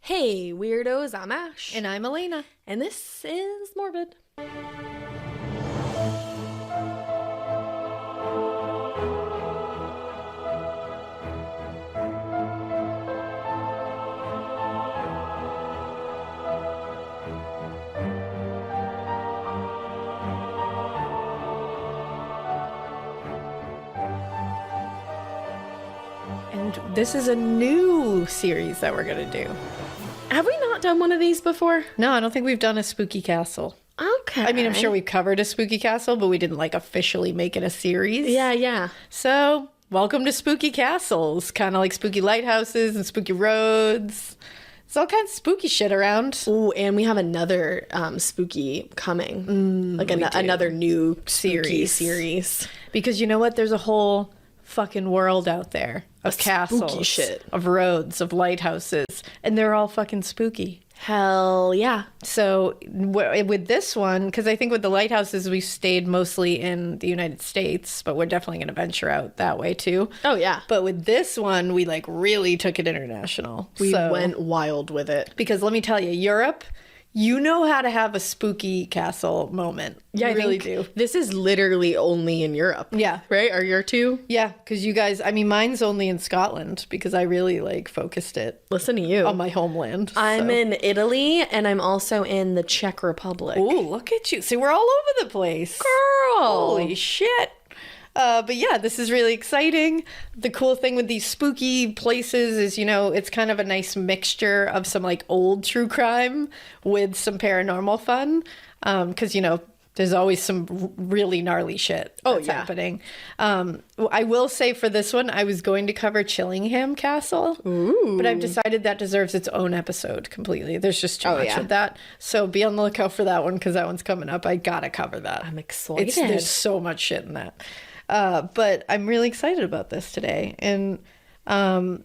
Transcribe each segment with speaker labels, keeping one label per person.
Speaker 1: Hey, weirdos, I'm Ash.
Speaker 2: And I'm Alaina.
Speaker 1: And this is Morbid.
Speaker 2: And this is a new series that we're going to do.
Speaker 1: Have we not done one of these before?
Speaker 2: No, I don't think we've done a spooky castle.
Speaker 1: Okay.
Speaker 2: I mean, I'm sure we've covered a spooky castle, but we didn't like officially make it a series.
Speaker 1: Yeah.
Speaker 2: So, welcome to spooky castles. Kind of like spooky lighthouses and spooky roads. There's all kinds of spooky shit around.
Speaker 1: Ooh, and we have another spooky coming. Another new series.
Speaker 2: Because you know what? There's a whole fucking world out there of castles,
Speaker 1: spooky shit,
Speaker 2: of roads, of lighthouses, and they're all fucking spooky.
Speaker 1: Hell yeah.
Speaker 2: So with this one, because I think with the lighthouses we stayed mostly in the United States, but we're definitely going to venture out that way too.
Speaker 1: Oh yeah.
Speaker 2: But with this one, we like really took it international.
Speaker 1: We went wild with it.
Speaker 2: Because let me tell you, Europe, you know how to have a spooky castle moment.
Speaker 1: Yeah,
Speaker 2: you
Speaker 1: I
Speaker 2: really
Speaker 1: think
Speaker 2: do.
Speaker 1: This is literally only in Europe.
Speaker 2: Yeah.
Speaker 1: Right? Are your two?
Speaker 2: Yeah, because you guys, I mean, mine's only in Scotland because I really like focused it
Speaker 1: Listen to you.
Speaker 2: on my homeland.
Speaker 1: I'm in Italy and I'm also in the Czech Republic.
Speaker 2: Ooh, look at you. See, we're all over the place.
Speaker 1: Girl.
Speaker 2: Holy shit. But yeah, this is really exciting. The cool thing with these spooky places is, you know, it's kind of a nice mixture of some like old true crime with some paranormal fun. Because, you know, there's always some really gnarly shit that's happening. I will say for this one, I was going to cover Chillingham Castle.
Speaker 1: Ooh.
Speaker 2: But I've decided that deserves its own episode completely. There's just too much of that. So be on the lookout for that one because that one's coming up. I gotta cover that.
Speaker 1: I'm excited.
Speaker 2: There's so much shit in that. But I'm really excited about this today. And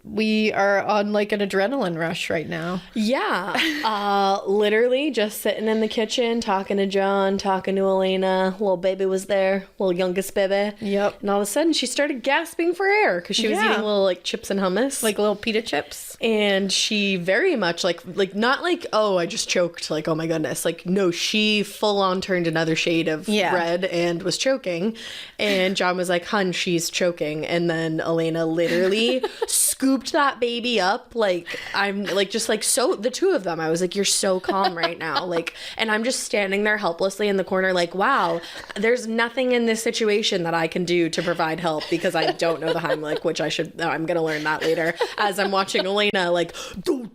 Speaker 2: we are on like an adrenaline rush right now.
Speaker 1: Yeah. Literally just sitting in the kitchen, talking to John, talking to Alaina. Little baby was there, little youngest baby.
Speaker 2: Yep.
Speaker 1: And all of a sudden she started gasping for air because she was eating little like chips and hummus.
Speaker 2: Like little pita chips.
Speaker 1: And she very much like not like, oh, I just choked, like, oh my goodness. Like, no, she full on turned another shade of red and was choking. And John was like, hun, she's choking. And then Alaina literally scooped that baby up. Like, I'm like, just like, so the two of them, I was like, you're so calm right now. Like, and I'm just standing there helplessly in the corner, like, wow, there's nothing in this situation that I can do to provide help because I don't know the Heimlich, which I'm going to learn that later as I'm watching Alaina, like, do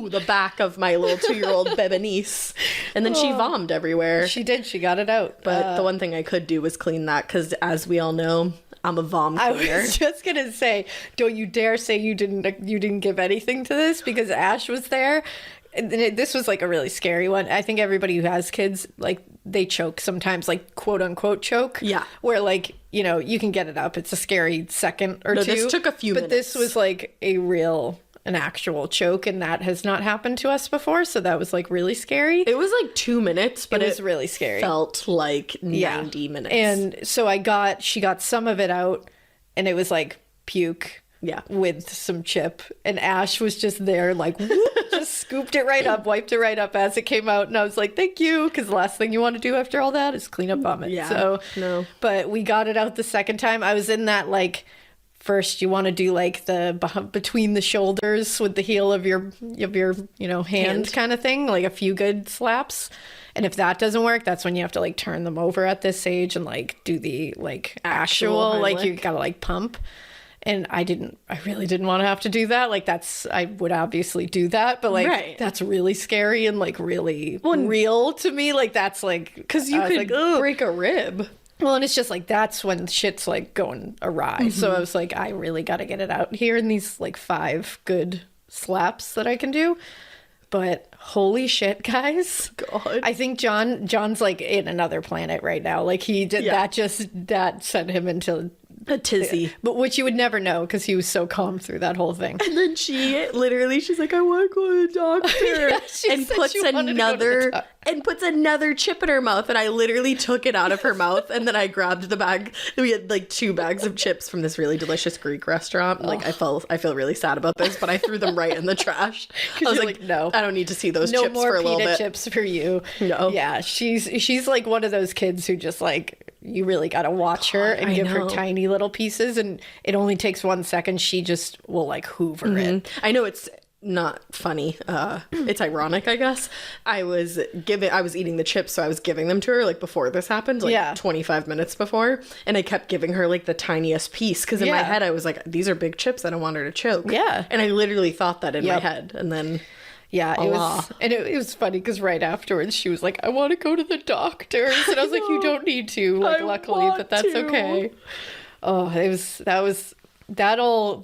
Speaker 1: the back of my little 2-year-old baby niece. And then she vommed everywhere.
Speaker 2: She did. She got it out.
Speaker 1: But the one thing I could do was clean that because, as we all know, I'm a vom cleaner.
Speaker 2: I was just gonna say, don't you dare say you didn't give anything to this because Ash was there. And this was like a really scary one. I think everybody who has kids, like, they choke sometimes, like, quote unquote choke.
Speaker 1: Yeah.
Speaker 2: Where, like, you know, you can get it up. It's a scary second or two.
Speaker 1: This took a few minutes.
Speaker 2: But this was like an actual choke, and that has not happened to us before. So that was like really scary.
Speaker 1: It was like 2 minutes, but
Speaker 2: it was really scary.
Speaker 1: Felt like 90 minutes.
Speaker 2: And so she got some of it out, and it was like puke.
Speaker 1: Yeah.
Speaker 2: With some chip. And Ash was just there, like, whoop, just scooped it right up, wiped it right up as it came out. And I was like, thank you. Because the last thing you want to do after all that is clean up vomit.
Speaker 1: Yeah.
Speaker 2: So,
Speaker 1: no.
Speaker 2: But we got it out the second time. I was in that, like, first you want to do, like, the between the shoulders with the heel of your hand kind of thing. Like, a few good slaps. And if that doesn't work, that's when you have to, like, turn them over at this age and, like, do the, like, actual like, you gotta, like, pump. And I really didn't want to have to do that. Like, I would obviously do that, but, like, that's really scary and, like, really real to me. Like, that's, like...
Speaker 1: Because you could break a rib.
Speaker 2: Well, and it's just, like, that's when shit's, like, going awry. Mm-hmm. So I was like, I really got to get it out here in these, like, 5 good slaps that I can do. But holy shit, guys.
Speaker 1: God.
Speaker 2: I think John's, like, in another planet right now. Like, he did that sent him into
Speaker 1: a tizzy.
Speaker 2: But which you would never know because he was so calm through that whole thing.
Speaker 1: And then she's like, I want to go to the doctor.
Speaker 2: Yeah,
Speaker 1: and puts another chip in her mouth. And I literally took it out of her mouth. And then I grabbed the bag. We had like 2 bags of chips from this really delicious Greek restaurant. Like I feel really sad about this, but I threw them right in the trash. I was like, no, I don't need to see those chips for a little bit. No more pita
Speaker 2: chips for you.
Speaker 1: No.
Speaker 2: Yeah, she's like one of those kids who just like, you really got to watch her and give her tiny little pieces, and it only takes 1 second. She just will like hoover it.
Speaker 1: I know it's not funny. It's ironic, I guess. I was eating the chips, so I was giving them to her like before this happened, like 25 minutes before, and I kept giving her like the tiniest piece because in my head I was like, these are big chips. I don't want her to choke.
Speaker 2: Yeah,
Speaker 1: and I literally thought that in my head, and then.
Speaker 2: Yeah, it was funny because right afterwards she was like, I want to go to the doctors. And I was like, you don't need to, like, luckily, but that's okay. Oh, that'll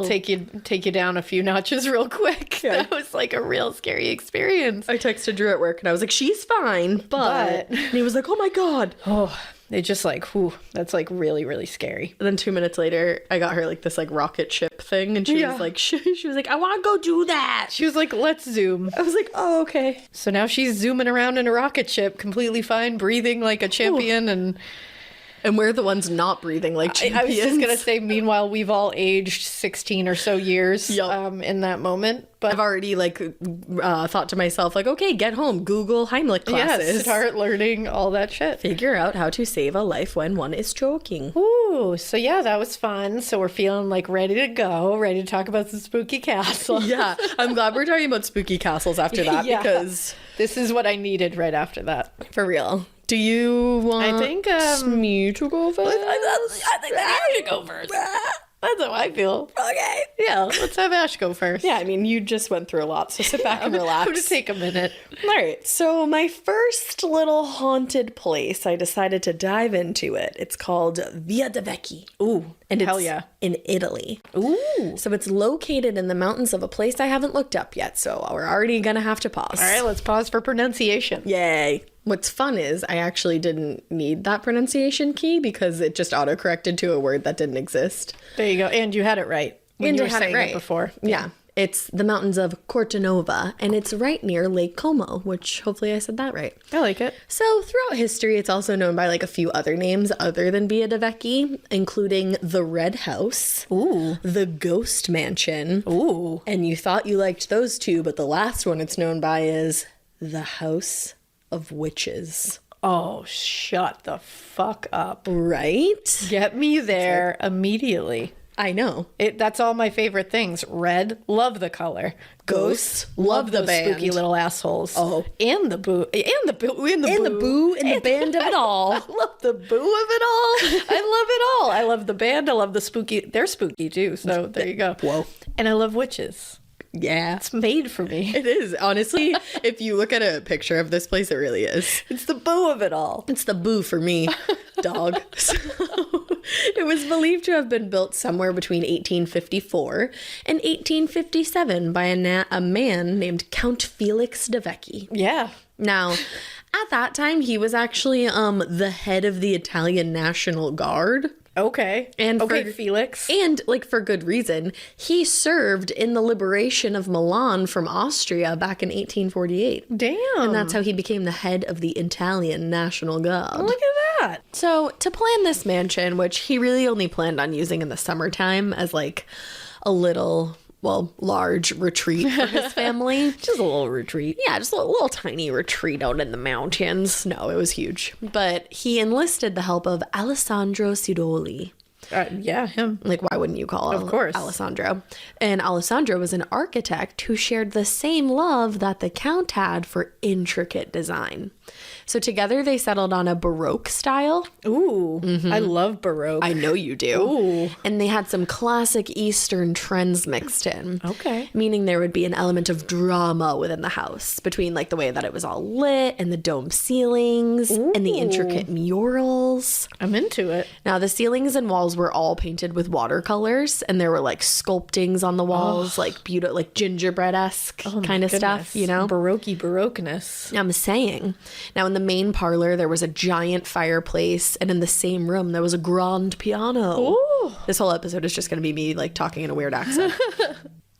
Speaker 2: take you down a few notches real quick. Yeah. That was like a real scary experience.
Speaker 1: I texted Drew at work and I was like, she's fine, but... And he was like, oh my God.
Speaker 2: Oh, they just like, whew, that's like really, really scary.
Speaker 1: And then 2 minutes later, I got her like this like rocket ship thing, and she was like, she was like, I want to go do that.
Speaker 2: She was like, let's zoom.
Speaker 1: I was like, oh, okay.
Speaker 2: So now she's zooming around in a rocket ship, completely fine, breathing like a champion.
Speaker 1: And we're the ones not breathing like champions.
Speaker 2: I was just going to say, meanwhile, we've all aged 16 or so years in that moment. But
Speaker 1: I've already thought to myself, like, okay, get home, Google Heimlich classes.
Speaker 2: Yes, start learning all that shit.
Speaker 1: Figure out how to save a life when one is choking.
Speaker 2: Ooh, so yeah, that was fun. So we're feeling like ready to go, ready to talk about some spooky castles.
Speaker 1: Yeah, I'm glad we're talking about spooky castles after that because
Speaker 2: this is what I needed right after that.
Speaker 1: For real. Do you want me to go first?
Speaker 2: I think I should go first. That's how I feel.
Speaker 1: Okay.
Speaker 2: Yeah, let's have Ash go first.
Speaker 1: Yeah, I mean, you just went through a lot, so sit back and relax.
Speaker 2: I'm going to take a minute.
Speaker 1: All right, so my first little haunted place, I decided to dive into it. It's called Villa De Vecchi.
Speaker 2: Ooh,
Speaker 1: and
Speaker 2: hell
Speaker 1: it's in Italy.
Speaker 2: Ooh.
Speaker 1: So it's located in the mountains of a place I haven't looked up yet, so we're already going to have to pause.
Speaker 2: All right, let's pause for pronunciation.
Speaker 1: Yay. What's fun is I actually didn't need that pronunciation key because it just autocorrected to a word that didn't exist.
Speaker 2: There you go. And you had it right when you were saying it before.
Speaker 1: Yeah. It's the mountains of Cortanova, and it's right near Lake Como, which hopefully I said that right.
Speaker 2: I like it.
Speaker 1: So throughout history, it's also known by like a few other names other than Villa De Vecchi, including the Red House, the Ghost Mansion, and you thought you liked those two, but the last one it's known by is the House of Witches.
Speaker 2: Oh, shut the fuck up.
Speaker 1: Right?
Speaker 2: Get me there immediately.
Speaker 1: I know.
Speaker 2: That's all my favorite things. Red, love the color.
Speaker 1: Ghosts, love the band.
Speaker 2: Spooky little assholes.
Speaker 1: Oh.
Speaker 2: And the boo. And the boo.
Speaker 1: And the boo and the band of it all.
Speaker 2: I love the boo of it all. I love it all. I love the band. I love the spooky. They're spooky too, so there you go.
Speaker 1: Whoa.
Speaker 2: And I love witches.
Speaker 1: Yeah.
Speaker 2: It's made for me.
Speaker 1: It is. Honestly, if you look at a picture of this place, it really is.
Speaker 2: It's the boo of it all.
Speaker 1: It's the boo for me, dog. So, it was believed to have been built somewhere between 1854 and 1857 by a man named Count Felix De Vecchi.
Speaker 2: Yeah.
Speaker 1: Now, at that time, he was actually the head of the Italian National Guard.
Speaker 2: Okay.
Speaker 1: And
Speaker 2: Felix.
Speaker 1: And like for good reason. He served in the liberation of Milan from Austria back in 1848.
Speaker 2: Damn.
Speaker 1: And that's how he became the head of the Italian National Guard.
Speaker 2: Look at that.
Speaker 1: So to plan this mansion, which he really only planned on using in the summertime as like a little, large retreat for his family.
Speaker 2: Just a little retreat.
Speaker 1: Yeah, just a little tiny retreat out in the mountains. No, it was huge. But he enlisted the help of Alessandro Sidoli.
Speaker 2: Yeah, him.
Speaker 1: Like, why wouldn't you call
Speaker 2: Of course.
Speaker 1: Alessandro? And Alessandro was an architect who shared the same love that the Count had for intricate design. So together they settled on a Baroque style.
Speaker 2: Ooh, I love Baroque.
Speaker 1: I know you do.
Speaker 2: Ooh.
Speaker 1: And they had some classic Eastern trends mixed in.
Speaker 2: Okay.
Speaker 1: Meaning there would be an element of drama within the house between like the way that it was all lit and the dome ceilings and the intricate murals.
Speaker 2: I'm into it.
Speaker 1: Now the ceilings and walls were all painted with watercolors, and there were like sculptings on the walls, like beautiful, like gingerbread-esque kind of stuff, you know?
Speaker 2: Baroqueness.
Speaker 1: I'm saying. Now, in the main parlor, there was a giant fireplace, and in the same room, there was a grand piano.
Speaker 2: Ooh.
Speaker 1: This whole episode is just going to be me like talking in a weird accent.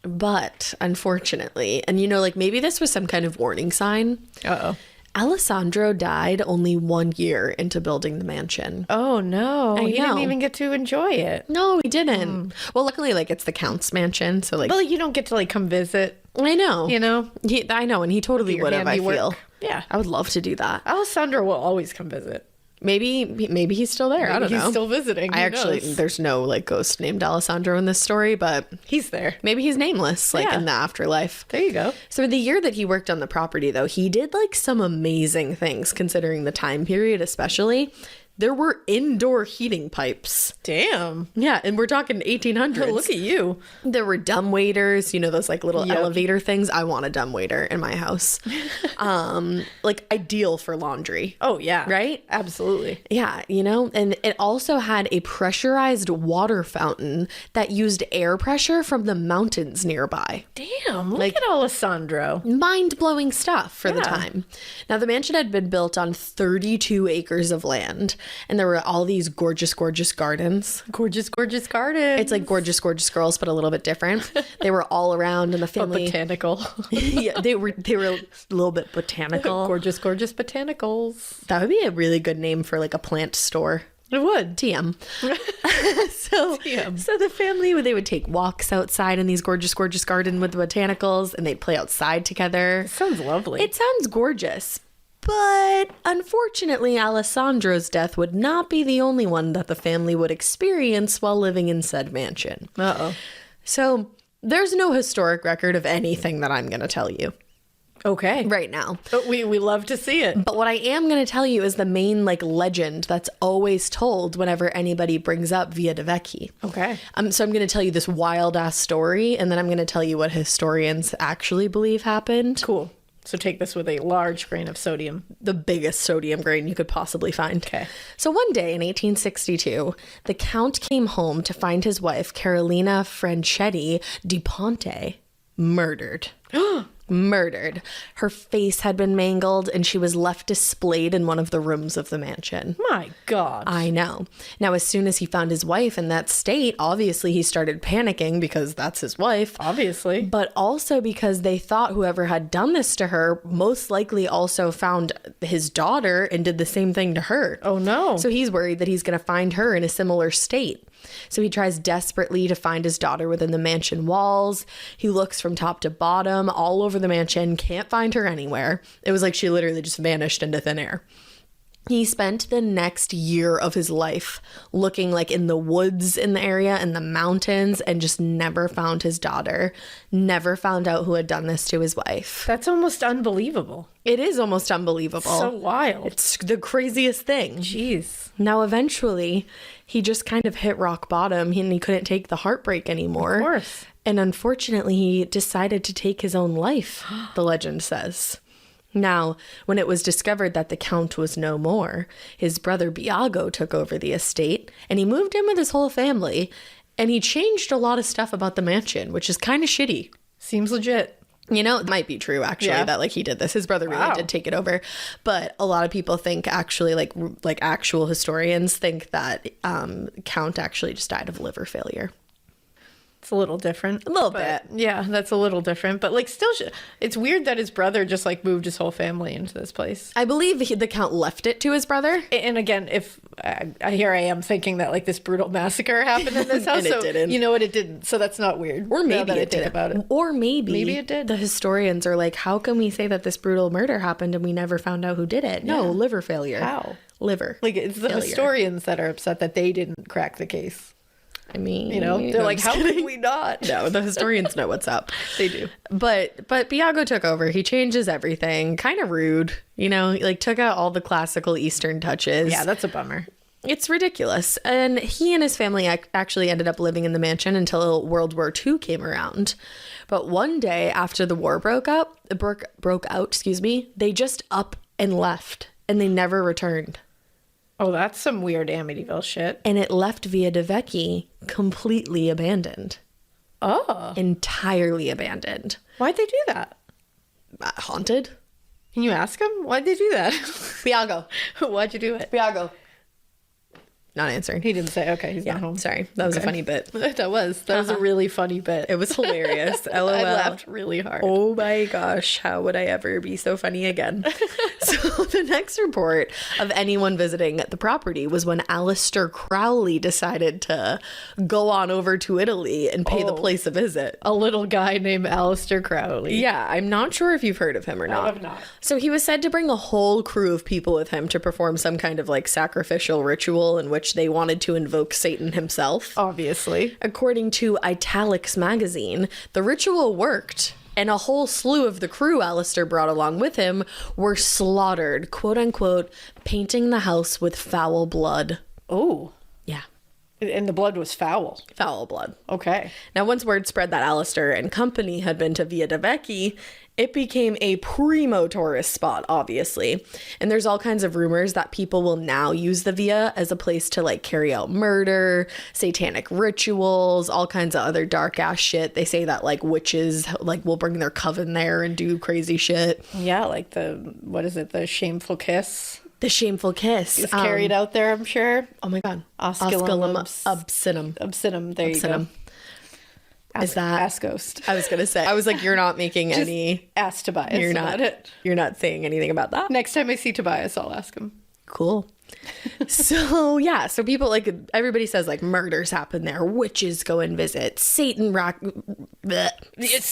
Speaker 1: But unfortunately, and you know, like maybe this was some kind of warning sign.
Speaker 2: Uh-oh.
Speaker 1: Alessandro died only 1 year into building the mansion.
Speaker 2: Oh, no.
Speaker 1: He
Speaker 2: didn't even get to enjoy it.
Speaker 1: No, he didn't. Well, luckily, like, it's the Count's mansion, so, like...
Speaker 2: Well, you don't get to, like, come visit.
Speaker 1: I know.
Speaker 2: You know?
Speaker 1: I know, and he totally would have, I feel.
Speaker 2: Yeah.
Speaker 1: I would love to do that.
Speaker 2: Alessandro will always come visit.
Speaker 1: Maybe he's still there. I don't know.
Speaker 2: He's still visiting.
Speaker 1: There's no, like, ghost named Alessandro in this story, but...
Speaker 2: He's there.
Speaker 1: Maybe he's nameless, like, in the afterlife.
Speaker 2: There you go.
Speaker 1: So the year that he worked on the property, though, he did, like, some amazing things, considering the time period especially. There were indoor heating pipes.
Speaker 2: Damn.
Speaker 1: Yeah, and we're talking 1800s.
Speaker 2: Look at you.
Speaker 1: There were dumbwaiters, you know, those like little elevator things. I want a dumbwaiter in my house. Like ideal for laundry.
Speaker 2: Oh, yeah.
Speaker 1: Right?
Speaker 2: Absolutely.
Speaker 1: Yeah, you know, and it also had a pressurized water fountain that used air pressure from the mountains nearby.
Speaker 2: Damn, look at Alessandro.
Speaker 1: Mind-blowing stuff for the time. Now, the mansion had been built on 32 acres of land. And there were all these gorgeous, gorgeous gardens.
Speaker 2: Gorgeous, gorgeous gardens.
Speaker 1: It's like gorgeous, gorgeous girls, but a little bit different. They were all around, and the family.
Speaker 2: Botanical.
Speaker 1: Yeah, they were a little bit botanical.
Speaker 2: Gorgeous, gorgeous botanicals.
Speaker 1: That would be a really good name for like a plant store.
Speaker 2: It would.
Speaker 1: TM. So the family, they would take walks outside in these gorgeous, gorgeous garden with the botanicals, and they'd play outside together.
Speaker 2: It sounds lovely.
Speaker 1: It sounds gorgeous. But unfortunately, Alessandro's death would not be the only one that the family would experience while living in said mansion.
Speaker 2: Uh-oh.
Speaker 1: So there's no historic record of anything that I'm going to tell you.
Speaker 2: Okay.
Speaker 1: Right now.
Speaker 2: But we love to see it.
Speaker 1: But what I am going to tell you is the main like legend that's always told whenever anybody brings up Villa De Vecchi.
Speaker 2: Okay.
Speaker 1: So I'm going to tell you this wild ass story, and then I'm going to tell you what historians actually believe happened.
Speaker 2: Cool. So take this with a large grain of sodium.
Speaker 1: The biggest sodium grain you could possibly find.
Speaker 2: Okay.
Speaker 1: So one day in 1862, the Count came home to find his wife, Carolina Franchetti di Ponte, murdered. Murdered. Her face had been mangled, and she was left displayed in one of the rooms of the mansion.
Speaker 2: My God.
Speaker 1: I know. Now, as soon as he found his wife in that state, obviously he started panicking because that's his wife.
Speaker 2: Obviously.
Speaker 1: But also because they thought whoever had done this to her most likely also found his daughter and did the same thing to her.
Speaker 2: Oh, no.
Speaker 1: So he's worried that he's going to find her in a similar state. So he tries desperately to find his daughter within the mansion walls. He looks from top to bottom, all over the mansion, can't find her anywhere. It was like she literally just vanished into thin air. He spent the next year of his life looking like in the woods in the area and the mountains, and just never found his daughter, never found out who had done this to his wife.
Speaker 2: That's almost unbelievable.
Speaker 1: It is almost unbelievable.
Speaker 2: So wild.
Speaker 1: It's the craziest thing.
Speaker 2: Jeez.
Speaker 1: Now, eventually, he just kind of hit rock bottom, and he couldn't take the heartbreak anymore.
Speaker 2: Of course.
Speaker 1: And unfortunately, he decided to take his own life, the legend says. Now, when it was discovered that the Count was no more, his brother Biago took over the estate, and he moved in with his whole family, and he changed a lot of stuff about the mansion, which is kind of shitty.
Speaker 2: Seems legit.
Speaker 1: You know, it might be true, actually, that, like, he did this. His brother really did take it over. But a lot of people think, actually, like actual historians think that Count actually just died of liver failure.
Speaker 2: It's a little different.
Speaker 1: A little bit.
Speaker 2: Yeah, that's a little different. But, like, still, it's weird that his brother just, like, moved his whole family into this place.
Speaker 1: I believe the Count left it to his brother.
Speaker 2: And again, if here I am thinking that, like, this brutal massacre happened in this house.
Speaker 1: And it didn't.
Speaker 2: You know what? It didn't. So that's not weird.
Speaker 1: Or maybe it did.
Speaker 2: About it.
Speaker 1: Or maybe
Speaker 2: it did.
Speaker 1: The historians are like, how can we say that this brutal murder happened and we never found out who did it? No, liver failure.
Speaker 2: How?
Speaker 1: Liver.
Speaker 2: Like, it's the historians that are upset that they didn't crack the case.
Speaker 1: I mean,
Speaker 2: you know, they're like, how could we not?
Speaker 1: No, the historians know what's up.
Speaker 2: They do.
Speaker 1: But Biago took over. He changes everything. Kind of rude, you know, like took out all the classical Eastern touches.
Speaker 2: Yeah, that's a bummer.
Speaker 1: It's ridiculous. And he and his family actually ended up living in the mansion until World War II came around. But one day after the war broke out, they just up and left, and they never returned.
Speaker 2: Oh, that's some weird Amityville shit.
Speaker 1: And it left Villa De Vecchi completely abandoned.
Speaker 2: Oh.
Speaker 1: Entirely abandoned.
Speaker 2: Why'd they do that?
Speaker 1: Haunted?
Speaker 2: Can you ask him? Why'd they do that?
Speaker 1: Biago.
Speaker 2: Why'd you do it?
Speaker 1: Biago. Not answering.
Speaker 2: He didn't say, okay, he's not home.
Speaker 1: Sorry. That was a funny bit.
Speaker 2: That was a really funny bit.
Speaker 1: It was hilarious. LOL.
Speaker 2: I laughed really hard.
Speaker 1: Oh my gosh. How would I ever be so funny again? So the next report of anyone visiting the property was when Aleister Crowley decided to go on over to Italy and pay the place a visit.
Speaker 2: A little guy named Aleister Crowley.
Speaker 1: Yeah, I'm not sure if you've heard of him or not.
Speaker 2: I have not.
Speaker 1: So he was said to bring a whole crew of people with him to perform some kind of like sacrificial ritual in which they wanted to invoke Satan himself.
Speaker 2: Obviously.
Speaker 1: According to Italics magazine, the ritual worked, and a whole slew of the crew Aleister brought along with him were slaughtered, quote unquote, painting the house with foul blood.
Speaker 2: Oh.
Speaker 1: Yeah.
Speaker 2: And the blood was foul.
Speaker 1: Foul blood.
Speaker 2: Okay.
Speaker 1: Now, once word spread that Aleister and company had been to Villa De Vecchi, it became a primo tourist spot, obviously. And there's all kinds of rumors that people will now use the Villa as a place to like carry out murder, satanic rituals, all kinds of other dark ass shit. They say that like witches like will bring their coven there and do crazy shit.
Speaker 2: Yeah, like the shameful kiss.
Speaker 1: The shameful kiss
Speaker 2: is carried out there, I'm sure.
Speaker 1: Oh my god.
Speaker 2: Osculum
Speaker 1: obscenum.
Speaker 2: Obscenum, there you go.
Speaker 1: Is that
Speaker 2: Ask Ghost?
Speaker 1: I was gonna say. I was like, you're not making any.
Speaker 2: Ask Tobias.
Speaker 1: You're not.
Speaker 2: About it.
Speaker 1: You're not saying anything about that.
Speaker 2: Next time I see Tobias, I'll ask him.
Speaker 1: Cool. So yeah, so people like everybody says like murders happen there, witches go and visit, Satan
Speaker 2: It's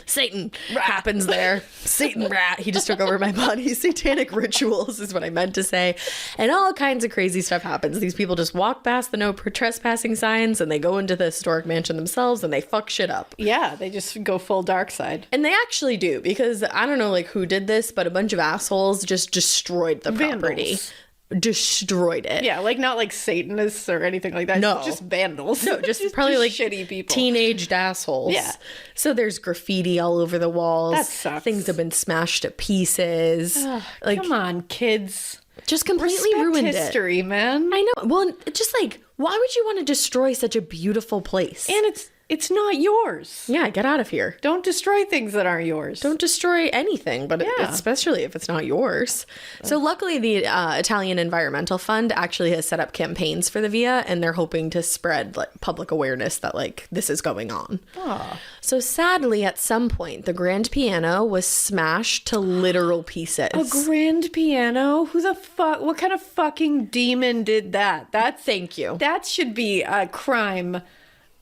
Speaker 2: Satan
Speaker 1: happens there. Satan rat, he just took over my body. Satanic rituals is what I meant to say, and all kinds of crazy stuff happens. These people just walk past the no trespassing signs and they go into the historic mansion themselves and they fuck shit up.
Speaker 2: Yeah, they just go full dark side,
Speaker 1: and they actually do, because I don't know like who did this, but a bunch of assholes just destroyed the property.
Speaker 2: Vandals.
Speaker 1: Destroyed it.
Speaker 2: Yeah, like not like Satanists or anything like that.
Speaker 1: No,
Speaker 2: just vandals.
Speaker 1: No, just probably like
Speaker 2: shitty people,
Speaker 1: teenaged assholes.
Speaker 2: Yeah.
Speaker 1: So there's graffiti all over the walls.
Speaker 2: That sucks.
Speaker 1: Things have been smashed to pieces.
Speaker 2: Ugh,
Speaker 1: like,
Speaker 2: come on, kids.
Speaker 1: Just completely
Speaker 2: Respect
Speaker 1: ruined
Speaker 2: history,
Speaker 1: it.
Speaker 2: Man.
Speaker 1: I know. Well, just like, why would you want to destroy such a beautiful place?
Speaker 2: And it's not yours.
Speaker 1: Yeah, get out of here.
Speaker 2: Don't destroy things that aren't yours.
Speaker 1: Don't destroy anything, but especially if it's not yours. So luckily, the Italian Environmental Fund actually has set up campaigns for the Villa, and they're hoping to spread like public awareness that like this is going on.
Speaker 2: Oh.
Speaker 1: So sadly, at some point, the grand piano was smashed to literal pieces.
Speaker 2: A grand piano? Who the fuck? What kind of fucking demon did that?
Speaker 1: Thank you.
Speaker 2: That should be a crime.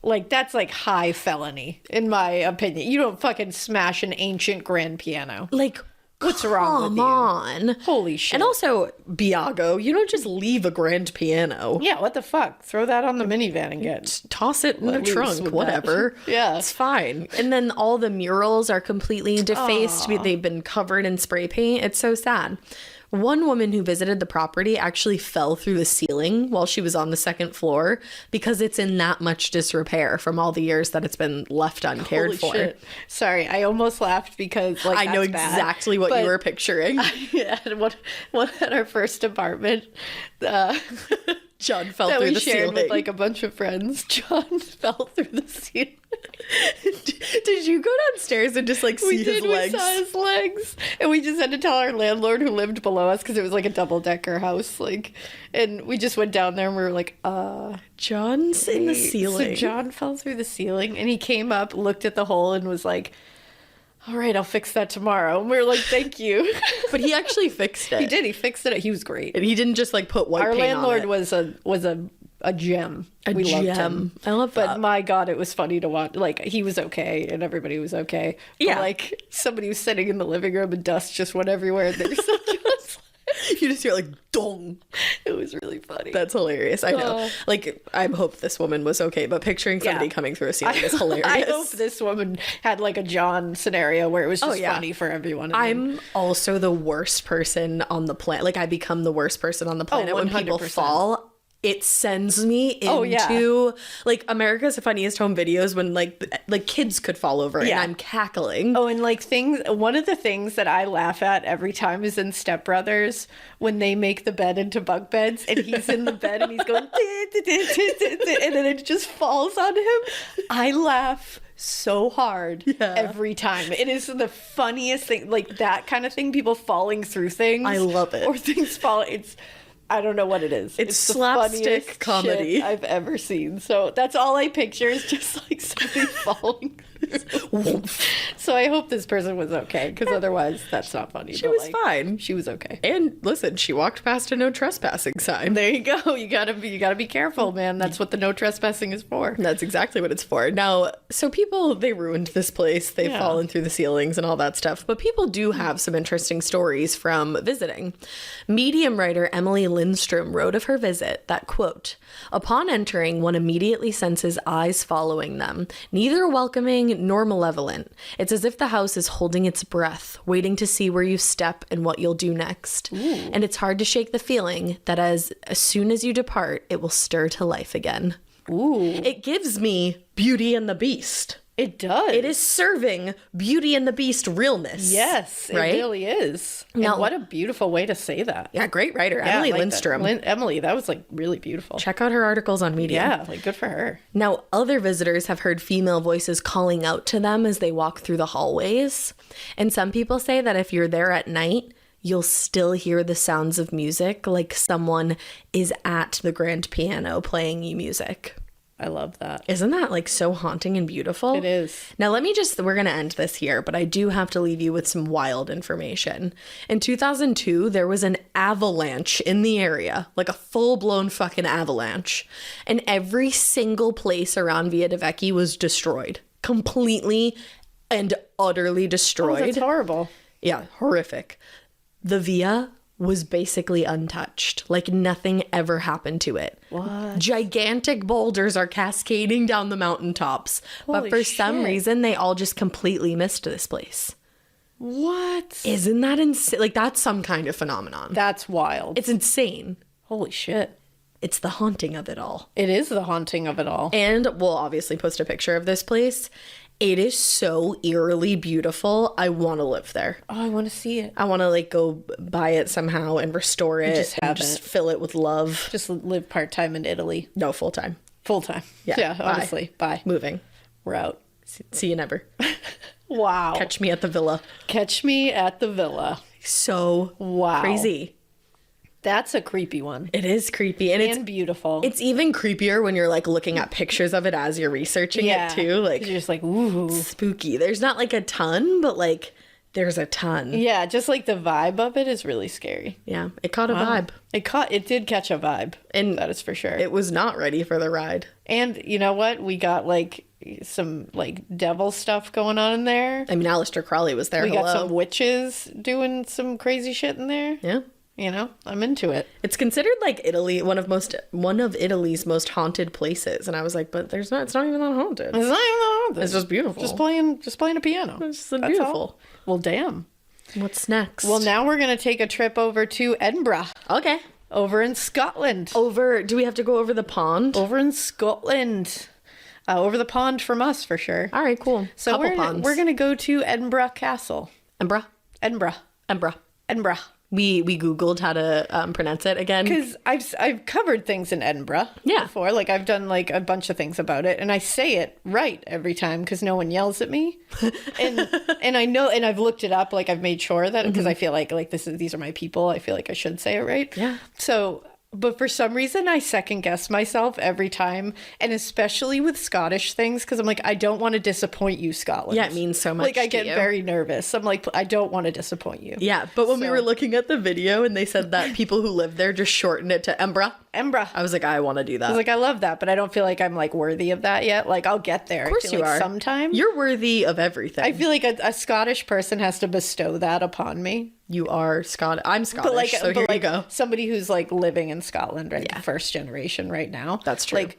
Speaker 2: Like, that's like high felony, in my opinion. You don't fucking smash an ancient grand piano.
Speaker 1: Like,
Speaker 2: what's wrong with you?
Speaker 1: Come on.
Speaker 2: Holy shit.
Speaker 1: And also, Biago, you don't just leave a grand piano.
Speaker 2: Yeah, what the fuck? Throw that on the minivan and
Speaker 1: toss it in the trunk, whatever.
Speaker 2: Yeah.
Speaker 1: It's fine. And then all the murals are completely defaced.
Speaker 2: Aww.
Speaker 1: They've been covered in spray paint. It's so sad. One woman who visited the property actually fell through the ceiling while she was on the second floor because it's in that much disrepair from all the years that it's been left uncared for.
Speaker 2: Shit. Sorry, I almost laughed because like
Speaker 1: I know exactly what you were picturing.
Speaker 2: Yeah, one at our first apartment.
Speaker 1: John fell through the ceiling
Speaker 2: with like a bunch of friends. John fell through the ceiling.
Speaker 1: Did you go downstairs and just like see his legs?
Speaker 2: We saw his legs, and we just had to tell our landlord who lived below us because it was like a double-decker house, like, and we just went down there and we were like,
Speaker 1: John's in the ceiling.
Speaker 2: So John fell through the ceiling, and he came up, looked at the hole, and was like, all right, I'll fix that tomorrow. And we were like, thank you.
Speaker 1: But he actually fixed it.
Speaker 2: He did. He fixed it. He was great.
Speaker 1: And he didn't just like put white paint on it.
Speaker 2: Our landlord was a gem. We loved him.
Speaker 1: I love that.
Speaker 2: But my God, it was funny to watch. Like, he was okay and everybody was okay.
Speaker 1: Yeah.
Speaker 2: But, like, somebody was sitting in the living room and dust just went everywhere. And they were so
Speaker 1: you just hear like dong.
Speaker 2: It was really funny.
Speaker 1: That's hilarious. I know. Like, I hope this woman was okay, but picturing somebody coming through a ceiling is hilarious.
Speaker 2: I hope this woman had like a John scenario where it was just funny for everyone.
Speaker 1: I'm also the worst person on the planet. Like, I become the worst person on the planet when people fall. it sends me into like America's Funniest Home Videos when like kids could fall over and I'm cackling.
Speaker 2: Oh, and like one of the things that I laugh at every time is in Step Brothers when they make the bed into bunk beds and he's in the bed and he's going and then it just falls on him. I laugh so hard every time. It is the funniest thing, like that kind of thing, people falling through things.
Speaker 1: I love it.
Speaker 2: Or things falling. I don't know what it is.
Speaker 1: It's slapstick comedy
Speaker 2: I've ever seen. So that's all I picture is just like somebody falling. So I hope this person was okay, because otherwise that's not funny.
Speaker 1: She was fine.
Speaker 2: She was okay.
Speaker 1: And listen, she walked past a no trespassing sign.
Speaker 2: There you go. You gotta be careful, man. That's what the no trespassing is for.
Speaker 1: That's exactly what it's for. Now, so people, they ruined this place. They've fallen through the ceilings and all that stuff. But people do have some interesting stories from visiting. Medium writer Emily Lindstrom wrote of her visit that, quote, upon entering, one immediately senses eyes following them, neither welcoming nor malevolent. It's as if the house is holding its breath, waiting to see where you step and what you'll do next. Ooh. And it's hard to shake the feeling that as soon as you depart, it will stir to life again.
Speaker 2: Ooh.
Speaker 1: It gives me Beauty and the Beast.
Speaker 2: It does.
Speaker 1: It is serving Beauty and the Beast realness.
Speaker 2: Yes,
Speaker 1: right?
Speaker 2: It really is. Now, and what a beautiful way to say that.
Speaker 1: Yeah, great writer. Emily Lindstrom.
Speaker 2: Emily, that was like really beautiful.
Speaker 1: Check out her articles on Medium.
Speaker 2: Yeah, like good for her.
Speaker 1: Now, other visitors have heard female voices calling out to them as they walk through the hallways. And some people say that if you're there at night, you'll still hear the sounds of music, like someone is at the grand piano playing you music.
Speaker 2: I love that.
Speaker 1: Isn't that like so haunting and beautiful?
Speaker 2: It is.
Speaker 1: Now we're going to end this here, but I do have to leave you with some wild information. In 2002, there was an avalanche in the area, like a full-blown fucking avalanche. And every single place around Villa De Vecchi was destroyed. Completely and utterly destroyed.
Speaker 2: Oh, that's horrible.
Speaker 1: Yeah, horrific. The Villa was basically untouched. Like nothing ever happened to it.
Speaker 2: What?
Speaker 1: Gigantic boulders are cascading down the mountaintops. But for some reason, they all just completely missed this place.
Speaker 2: What?
Speaker 1: Isn't that insane? Like that's some kind of phenomenon.
Speaker 2: That's wild.
Speaker 1: It's insane.
Speaker 2: Holy shit.
Speaker 1: It's the haunting of it all.
Speaker 2: It is the haunting of it all.
Speaker 1: And we'll obviously post a picture of this place. It is so eerily beautiful. I want to live there.
Speaker 2: Oh, I want to see it.
Speaker 1: I want to like go buy it somehow and restore it and just fill it with love.
Speaker 2: Just live part-time in Italy.
Speaker 1: No, full-time.
Speaker 2: Full-time. Yeah, honestly. Bye.
Speaker 1: Moving.
Speaker 2: We're out.
Speaker 1: See you never.
Speaker 2: Wow.
Speaker 1: Catch me at the villa.
Speaker 2: Catch me at the villa.
Speaker 1: So crazy.
Speaker 2: That's a creepy one.
Speaker 1: It is creepy. And it's
Speaker 2: beautiful.
Speaker 1: It's even creepier when you're like looking at pictures of it as you're researching it too. Like
Speaker 2: you're just like, ooh.
Speaker 1: Spooky. There's not like a ton, but like there's a ton.
Speaker 2: Yeah, just like the vibe of it is really scary.
Speaker 1: Yeah. It caught a vibe.
Speaker 2: It did catch a vibe. And that is for sure.
Speaker 1: It was not ready for the ride.
Speaker 2: And you know what? We got like some like devil stuff going on in there.
Speaker 1: I mean, Aleister Crowley was there.
Speaker 2: We got some witches doing some crazy shit in there.
Speaker 1: Yeah.
Speaker 2: You know, I'm into it.
Speaker 1: It's considered like Italy, one of Italy's most haunted places, and I was like, but it's not even that haunted.
Speaker 2: It's not even that haunted.
Speaker 1: It's just beautiful.
Speaker 2: Just playing a piano.
Speaker 1: It's just beautiful.
Speaker 2: Well, damn.
Speaker 1: What's next?
Speaker 2: Well, now we're gonna take a trip over to Edinburgh.
Speaker 1: Okay.
Speaker 2: Over in Scotland.
Speaker 1: Do we have to go over the pond?
Speaker 2: Over in Scotland. Over the pond from us for sure.
Speaker 1: All right, cool.
Speaker 2: So we're gonna go to Edinburgh Castle.
Speaker 1: Edinburgh. We Googled how to pronounce it again.
Speaker 2: Because I've covered things in Edinburgh before. Like I've done like a bunch of things about it, and I say it right every time because no one yells at me. and I know, and I've looked it up. Like I've made sure that because I feel like these are my people. I feel like I should say it right.
Speaker 1: Yeah.
Speaker 2: So. But for some reason, I second guess myself every time, and especially with Scottish things, because I'm like, I don't want to disappoint you, Scotland.
Speaker 1: Yeah, it means so much.
Speaker 2: Like, I get very nervous. I'm like, I don't want to disappoint you.
Speaker 1: Yeah, but when we were looking at the video and they said that people who live there just shorten it to Edinburgh. I was like, I want to do that.
Speaker 2: I was like, I love that, but I don't feel like I'm like worthy of that yet. Like, I'll get there.
Speaker 1: Of course you are.
Speaker 2: Sometime.
Speaker 1: You're worthy of everything.
Speaker 2: I feel like a Scottish person has to bestow that upon me.
Speaker 1: You are Scottish. I'm Scottish, so here you go.
Speaker 2: Somebody who's like living in Scotland, right? Yeah. First generation right now.
Speaker 1: That's true.
Speaker 2: Like,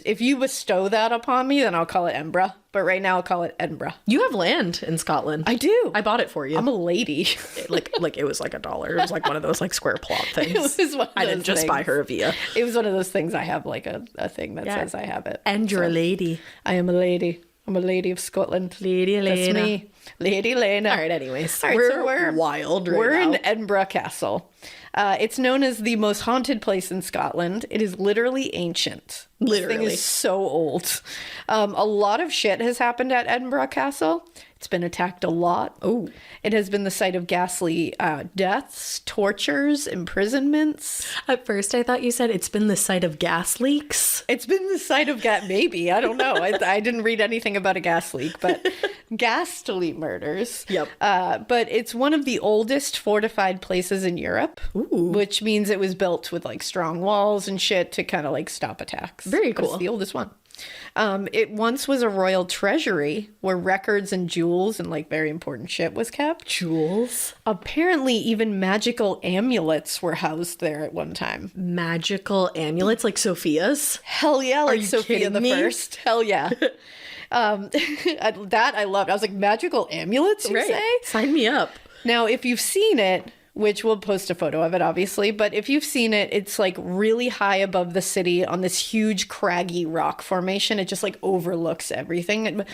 Speaker 2: if you bestow that upon me, then I'll call it Edinburgh. but right now I'll call it Edinburgh.
Speaker 1: You have land in Scotland.
Speaker 2: I do.
Speaker 1: I bought it for you.
Speaker 2: I'm a lady.
Speaker 1: like it was like $1. It was like one of those like square plot things.
Speaker 2: It was one of
Speaker 1: I didn't
Speaker 2: those
Speaker 1: just
Speaker 2: things.
Speaker 1: buy her a Via.
Speaker 2: It was one of those things. I have like a thing that says I have it.
Speaker 1: And you're a lady.
Speaker 2: I am a lady. I'm a lady of Scotland.
Speaker 1: Lady Alaina.
Speaker 2: That's me. Lady Alaina.
Speaker 1: All right, anyways.
Speaker 2: All right,
Speaker 1: we're wild right
Speaker 2: We're
Speaker 1: now.
Speaker 2: in Edinburgh Castle. It's known as the most haunted place in Scotland. It is literally ancient.
Speaker 1: Literally.
Speaker 2: This thing is so old. A lot of shit has happened at Edinburgh Castle. It's been attacked a lot.
Speaker 1: Oh.
Speaker 2: It has been the site of ghastly deaths, tortures, imprisonments.
Speaker 1: At first, I thought you said it's been the site of gas leaks.
Speaker 2: It's been the site of maybe. I don't know. I didn't read anything about a gas leak, but ghastly murders.
Speaker 1: Yep.
Speaker 2: But it's one of the oldest fortified places in Europe, which means it was built with like strong walls and shit to kind of like stop attacks.
Speaker 1: Very
Speaker 2: But
Speaker 1: cool.
Speaker 2: It's the oldest one. It once was a royal treasury where records and jewels and like very important shit was kept.
Speaker 1: Jewels?
Speaker 2: Apparently, even magical amulets were housed there at one time.
Speaker 1: Magical amulets like Sophia's?
Speaker 2: Hell yeah, like
Speaker 1: you
Speaker 2: Sophia
Speaker 1: kidding
Speaker 2: the
Speaker 1: me?
Speaker 2: First. Hell yeah. That I loved. I was like, magical amulets, you say?
Speaker 1: Sign me up.
Speaker 2: Now, if you've seen it, which we'll post a photo of it, obviously, but if you've seen it, it's like really high above the city on this huge craggy rock formation. It just like overlooks everything.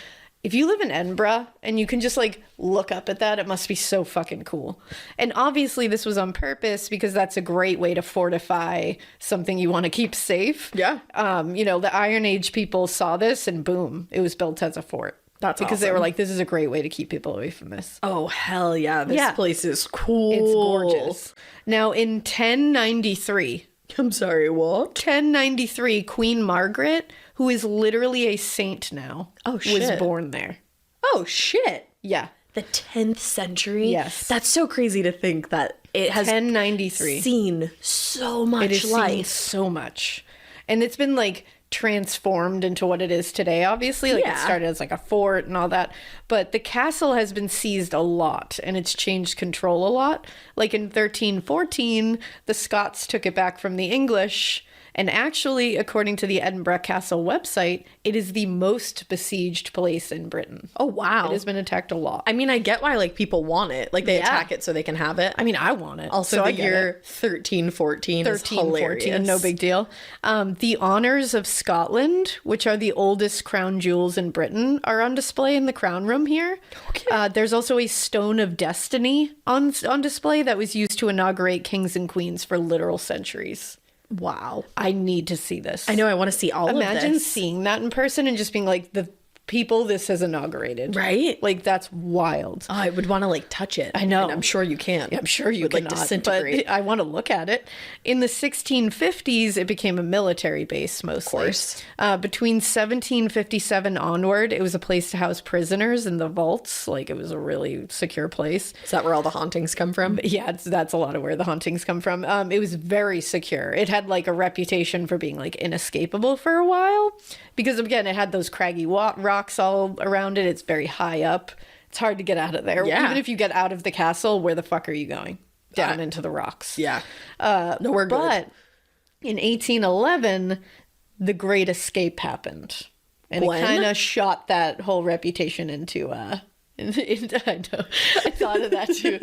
Speaker 2: If you live in Edinburgh and you can just like look up at that, it must be so fucking cool. And obviously this was on purpose because that's a great way to fortify something you want to keep safe.
Speaker 1: Yeah.
Speaker 2: You know, the Iron Age people saw this and boom, it was built as a fort.
Speaker 1: That's
Speaker 2: because they
Speaker 1: awesome.
Speaker 2: were like, this is a great way to keep people away from this.
Speaker 1: Oh, hell yeah. This place is cool.
Speaker 2: It's gorgeous. Now, in 1093...
Speaker 1: I'm sorry, what?
Speaker 2: 1093, Queen Margaret, who is literally a saint now, was
Speaker 1: shit.
Speaker 2: born there.
Speaker 1: Oh, shit.
Speaker 2: Yeah.
Speaker 1: The 10th century?
Speaker 2: Yes.
Speaker 1: That's so crazy to think that it has
Speaker 2: 1093.
Speaker 1: seen so much
Speaker 2: It has
Speaker 1: life.
Speaker 2: seen so much. And it's been like transformed into what it is today, obviously. Like it started as like a fort and all that. But the castle has been seized a lot and it's changed control a lot. Like in 1314, the Scots took it back from the English. And actually, according to the Edinburgh Castle website, it is the most besieged place in Britain.
Speaker 1: Oh, wow.
Speaker 2: It has been attacked a lot.
Speaker 1: I mean, I get why like people want it. Like they attack it so they can have it.
Speaker 2: I mean, I want it.
Speaker 1: Also,
Speaker 2: so
Speaker 1: the
Speaker 2: I get
Speaker 1: year
Speaker 2: it.
Speaker 1: 1314 is hilarious.
Speaker 2: 14, no big deal. The honors of Scotland, which are the oldest crown jewels in Britain, are on display in the crown room here.
Speaker 1: Okay.
Speaker 2: There's also a stone of destiny on display that was used to inaugurate kings and queens for literal centuries.
Speaker 1: Wow.
Speaker 2: I need to see this.
Speaker 1: I know, I want to see all of this.
Speaker 2: Imagine seeing that in person and just being like, the people this has inaugurated.
Speaker 1: Right?
Speaker 2: Like, that's wild.
Speaker 1: Oh, I would want to like touch it.
Speaker 2: I know.
Speaker 1: And I'm sure you can.
Speaker 2: I'm sure you
Speaker 1: would
Speaker 2: cannot,
Speaker 1: like disintegrate.
Speaker 2: but I want to look at it. In the 1650s, it became a military base mostly.
Speaker 1: Of course.
Speaker 2: Between 1757 onward, it was a place to house prisoners in the vaults. Like, it was a really secure place.
Speaker 1: Is that where all the hauntings come from?
Speaker 2: Yeah, that's a lot of where the hauntings come from. It was very secure. It had like a reputation for being like inescapable for a while because, again, it had those craggy rocks all around it. It's very high up. It's hard to get out of there.
Speaker 1: Yeah.
Speaker 2: Even if you get out of the castle, where the fuck are you going? Down into the rocks.
Speaker 1: Yeah. Nowhere good.
Speaker 2: But in 1811, the Great Escape happened. And
Speaker 1: Gwen?
Speaker 2: it kind of shot that whole reputation into I know. I thought of that too.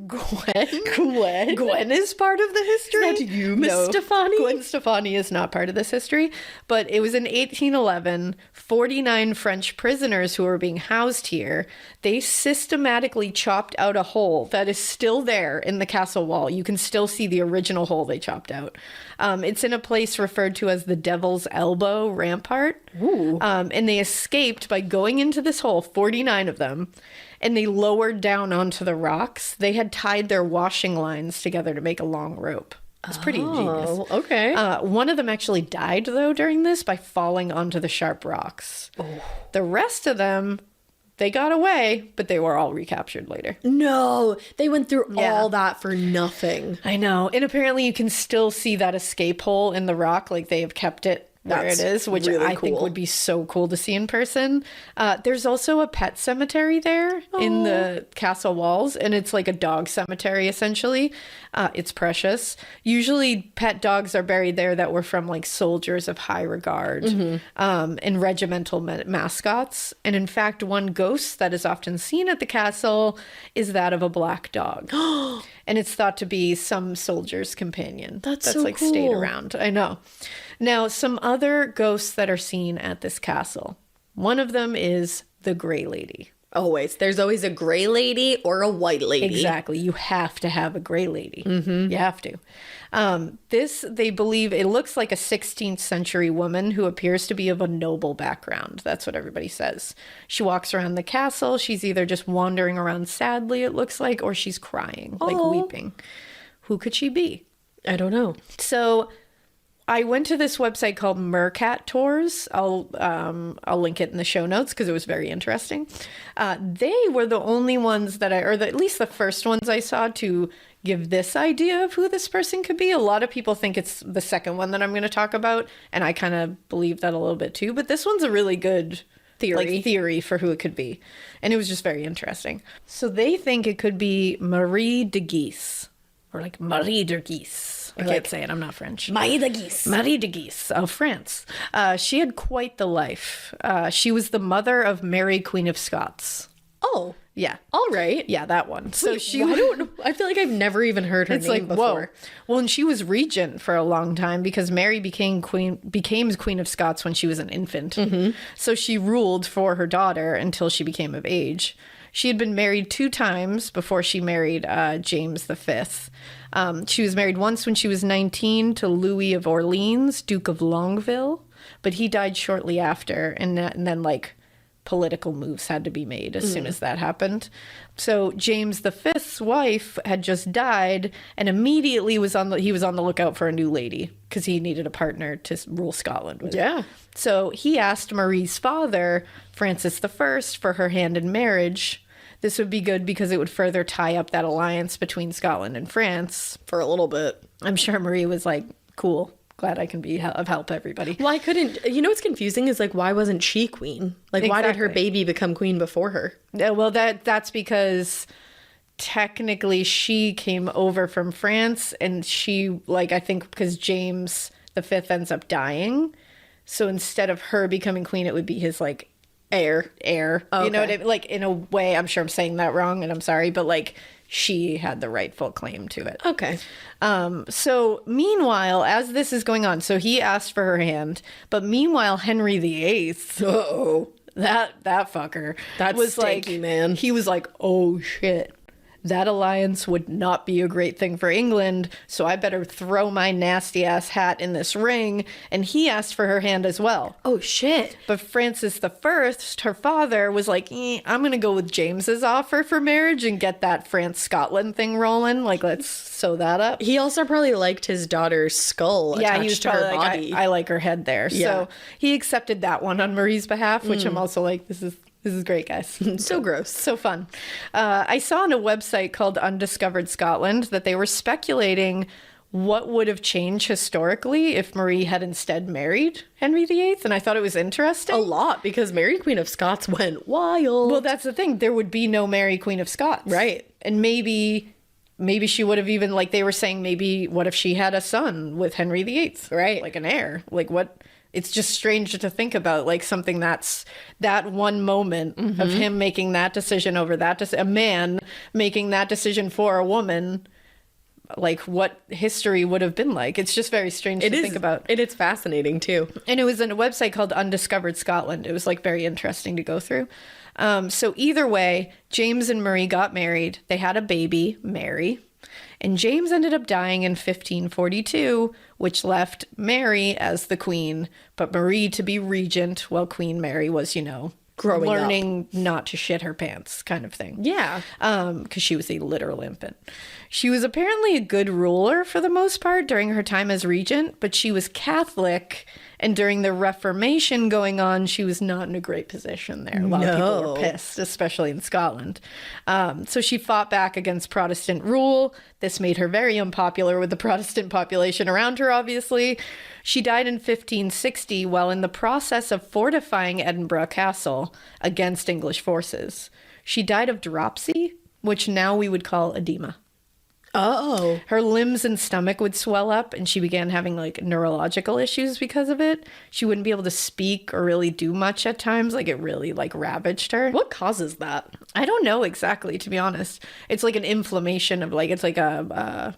Speaker 2: Gwen is part of the history.
Speaker 1: Is that you, Miss Stefani?
Speaker 2: Gwen Stefani is not part of this history. But it was in 1811, 49 French prisoners who were being housed here, they systematically chopped out a hole that is still there in the castle wall. You can still see the original hole they chopped out. It's in a place referred to as the Devil's Elbow Rampart.
Speaker 1: Ooh.
Speaker 2: And they escaped by going into this hole, 49 of them, and they lowered down onto the rocks. They had tied their washing lines together to make a long rope. It's pretty ingenious.
Speaker 1: Okay.
Speaker 2: One of them actually died, though, during this by falling onto the sharp rocks. Oh. The rest of them, they got away, but they were all recaptured later.
Speaker 1: No, they went through all that for nothing.
Speaker 2: I know. And apparently you can still see that escape hole in the rock. Like, they have kept it where it is, which really I think would be so cool to see in person. There's also a pet cemetery there in the castle walls, and it's like a dog cemetery, essentially. It's precious. Usually pet dogs are buried there that were from like soldiers of high regard and regimental mascots. And in fact, one ghost that is often seen at the castle is that of a black dog. And it's thought to be some soldier's companion. That's so like cool. Stayed around. I know. Now, some other ghosts that are seen at this castle. One of them is the Grey Lady.
Speaker 1: Always. There's always a gray lady or a white lady.
Speaker 2: Exactly. You have to have a gray lady. You have to. This, they believe, it looks like a 16th century woman who appears to be of a noble background. That's what everybody says. She walks around the castle. She's either just wandering around sadly, it looks like, or she's crying, like weeping. Who could she be?
Speaker 1: I don't know.
Speaker 2: So I went to this website called Mercat Tours. I'll link it in the show notes because it was very interesting. They were the only ones that at least the first ones I saw to give this idea of who this person could be. A lot of people think it's the second one that I'm going to talk about, and I kind of believe that a little bit too. But this one's a really good theory for who it could be, and it was just very interesting. So they think it could be Marie de Guise, or like Marie de Guise. I can't say it. I'm not French.
Speaker 1: Marie de Guise.
Speaker 2: Marie de Guise of France. She had quite the life. She was the mother of Mary, Queen of Scots.
Speaker 1: Oh.
Speaker 2: Yeah.
Speaker 1: All right.
Speaker 2: Yeah, that one. So
Speaker 1: I feel like I've never even heard her name before.
Speaker 2: Whoa. Well, and she was regent for a long time because Mary became Queen of Scots when she was an infant. So she ruled for her daughter until she became of age. She had been married 2 times before she married James V. She was married once when she was 19 to Louis of Orleans, Duke of Longueville, but he died shortly after, and then like political moves had to be made as soon as that happened. So James V's wife had just died, and immediately he was on the lookout for a new lady because he needed a partner to rule Scotland with.
Speaker 1: Yeah.
Speaker 2: So he asked Marie's father, Francis I, for her hand in marriage. This would be good because it would further tie up that alliance between Scotland and France.
Speaker 1: For a little bit.
Speaker 2: I'm sure Marie was like, cool, glad I can be of help, everybody.
Speaker 1: Well, I couldn't, you know what's confusing is like, why wasn't she queen? Like, why did her baby become queen before her?
Speaker 2: Yeah, well, that's because technically she came over from France, and she, like, I think because James V ends up dying. So instead of her becoming queen, it would be his, like, heir.
Speaker 1: Okay.
Speaker 2: You know what I mean? Like, in a way, I'm sure I'm saying that wrong, and I'm sorry, but like she had the rightful claim to it.
Speaker 1: Okay.
Speaker 2: So meanwhile, as this is going on, so he asked for her hand, but meanwhile, Henry VIII, that fucker,
Speaker 1: that was stanky,
Speaker 2: like,
Speaker 1: man.
Speaker 2: He was like, oh shit. That alliance would not be a great thing for England, so I better throw my nasty ass hat in this ring. And he asked for her hand as well.
Speaker 1: Oh, shit.
Speaker 2: But Francis I, her father, was like, I'm going to go with James's offer for marriage and get that France-Scotland thing rolling. Like, let's sew that up.
Speaker 1: He also probably liked his daughter's skull attached
Speaker 2: he was
Speaker 1: to her
Speaker 2: like,
Speaker 1: body.
Speaker 2: I like her head there. Yeah. So he accepted that one on Marie's behalf, which I'm also like, this is great, guys.
Speaker 1: So gross.
Speaker 2: So fun. I saw on a website called Undiscovered Scotland that they were speculating what would have changed historically if Marie had instead married Henry VIII. And I thought it was interesting.
Speaker 1: A lot, because Mary Queen of Scots went wild.
Speaker 2: Well, that's the thing. There would be no Mary Queen of Scots.
Speaker 1: Right.
Speaker 2: And maybe she would have even, like they were saying, maybe what if she had a son with Henry VIII?
Speaker 1: Right.
Speaker 2: Like an heir. Like what? It's just strange to think about, like something that's that one moment of him making that decision over a man making that decision for a woman, like what history would have been like. It's just very strange to think about.
Speaker 1: It's fascinating too.
Speaker 2: And it was in a website called Undiscovered Scotland. It was like very interesting to go through. So either way, James and Marie got married. They had a baby, Mary. And James ended up dying in 1542, which left Mary as the queen, but Marie to be regent while Queen Mary was, learning not to shit her pants kind of thing.
Speaker 1: Yeah.
Speaker 2: Because she was a literal infant. She was apparently a good ruler for the most part during her time as regent, but she was Catholic, and during the Reformation going on, she was not in a great position there. A lot of people were pissed, especially in Scotland. So she fought back against Protestant rule. This made her very unpopular with the Protestant population around her, obviously. She died in 1560 while in the process of fortifying Edinburgh Castle against English forces. She died of dropsy, which now we would call edema.
Speaker 1: Oh.
Speaker 2: Her limbs and stomach would swell up, and she began having like neurological issues because of it. She wouldn't be able to speak or really do much at times. Like, it really like ravaged her.
Speaker 1: What causes that?
Speaker 2: I don't know exactly, to be honest. It's like an inflammation of like, it's like a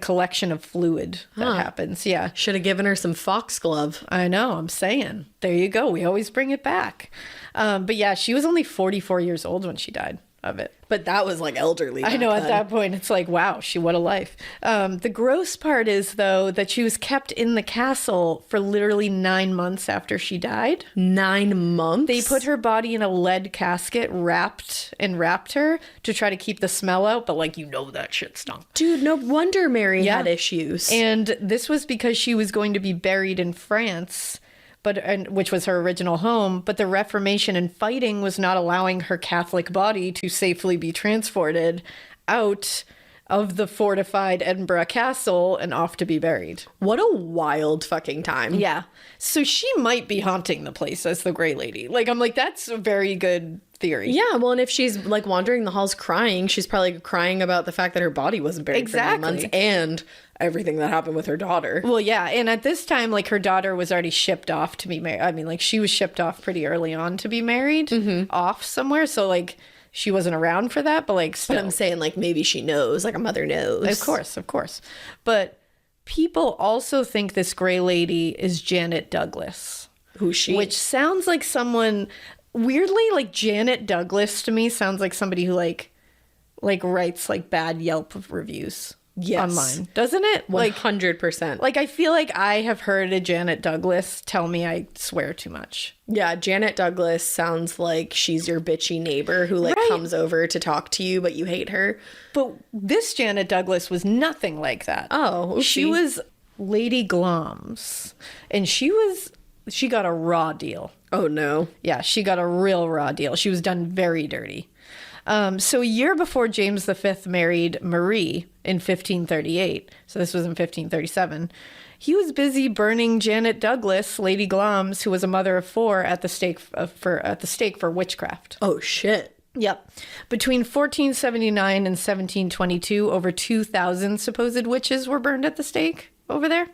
Speaker 2: collection of fluid that happens. Yeah.
Speaker 1: Should have given her some foxglove.
Speaker 2: I know, I'm saying. There you go. We always bring it back. But yeah, she was only 44 years old when she died of it.
Speaker 1: But that was like elderly.
Speaker 2: I know, at that point, it's like, wow, what a life. The gross part is, though, that she was kept in the castle for literally 9 months after she died.
Speaker 1: 9 months?
Speaker 2: They put her body in a lead casket, wrapped her to try to keep the smell out, but like, that shit stunk.
Speaker 1: Dude, no wonder Mary had issues.
Speaker 2: And this was because she was going to be buried in France, which was her original home, but the Reformation and fighting was not allowing her Catholic body to safely be transported out of the fortified Edinburgh Castle and off to be buried.
Speaker 1: What a wild fucking time.
Speaker 2: Yeah. So she might be haunting the place as the Grey Lady. Like, I'm like, that's a very good theory.
Speaker 1: Yeah, well, and if she's like wandering the halls crying, she's probably crying about the fact that her body wasn't buried for 9 months and everything that happened with her daughter.
Speaker 2: Well, yeah, and at this time, like, her daughter was already shipped off to be married. I mean, like, she was shipped off pretty early on to be married off somewhere, so like she wasn't around for that, but like still.
Speaker 1: But I'm saying, like, maybe she knows, like a mother knows.
Speaker 2: Of course. But people also think this Grey Lady is Janet Douglas.
Speaker 1: Who's she?
Speaker 2: Which sounds like someone, weirdly, like Janet Douglas to me sounds like somebody who like writes like bad Yelp reviews. Yes. Online, doesn't it?
Speaker 1: 100%.
Speaker 2: Like, I feel like I have heard a Janet Douglas tell me I swear too much.
Speaker 1: Yeah, Janet Douglas sounds like she's your bitchy neighbor who like comes over to talk to you, but you hate her.
Speaker 2: But this Janet Douglas was nothing like that.
Speaker 1: Oh, oopsie.
Speaker 2: She was Lady Glamis, and she got a raw deal.
Speaker 1: Oh no.
Speaker 2: Yeah, she got a real raw deal. She was done very dirty. So a year before James V married Marie in 1538, so this was in 1537, he was busy burning Janet Douglas, Lady Glamis, who was a mother of 4, at the stake for witchcraft.
Speaker 1: Oh shit.
Speaker 2: Yep. Between 1479 and 1722, over 2,000 supposed witches were burned at the stake over there.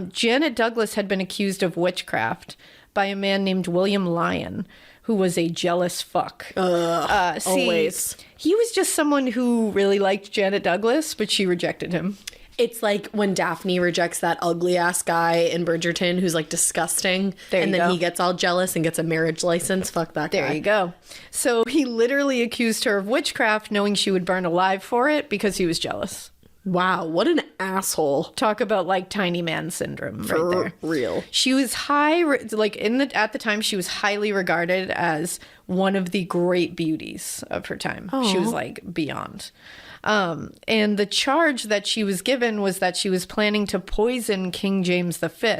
Speaker 2: Janet Douglas had been accused of witchcraft by a man named William Lyon, who was a jealous fuck.
Speaker 1: Always.
Speaker 2: He was just someone who really liked Janet Douglas, but she rejected him.
Speaker 1: It's like when Daphne rejects that ugly ass guy in Bridgerton who's like disgusting. And then he gets all jealous and gets a marriage license. Fuck that guy.
Speaker 2: There you go. So he literally accused her of witchcraft, knowing she would burn alive for it because he was jealous.
Speaker 1: Wow, what an asshole.
Speaker 2: Talk about like tiny man syndrome
Speaker 1: For
Speaker 2: right there.
Speaker 1: Real.
Speaker 2: She was at the time she was highly regarded as one of the great beauties of her time. Aww. She was like beyond. And the charge that she was given was that she was planning to poison King James V,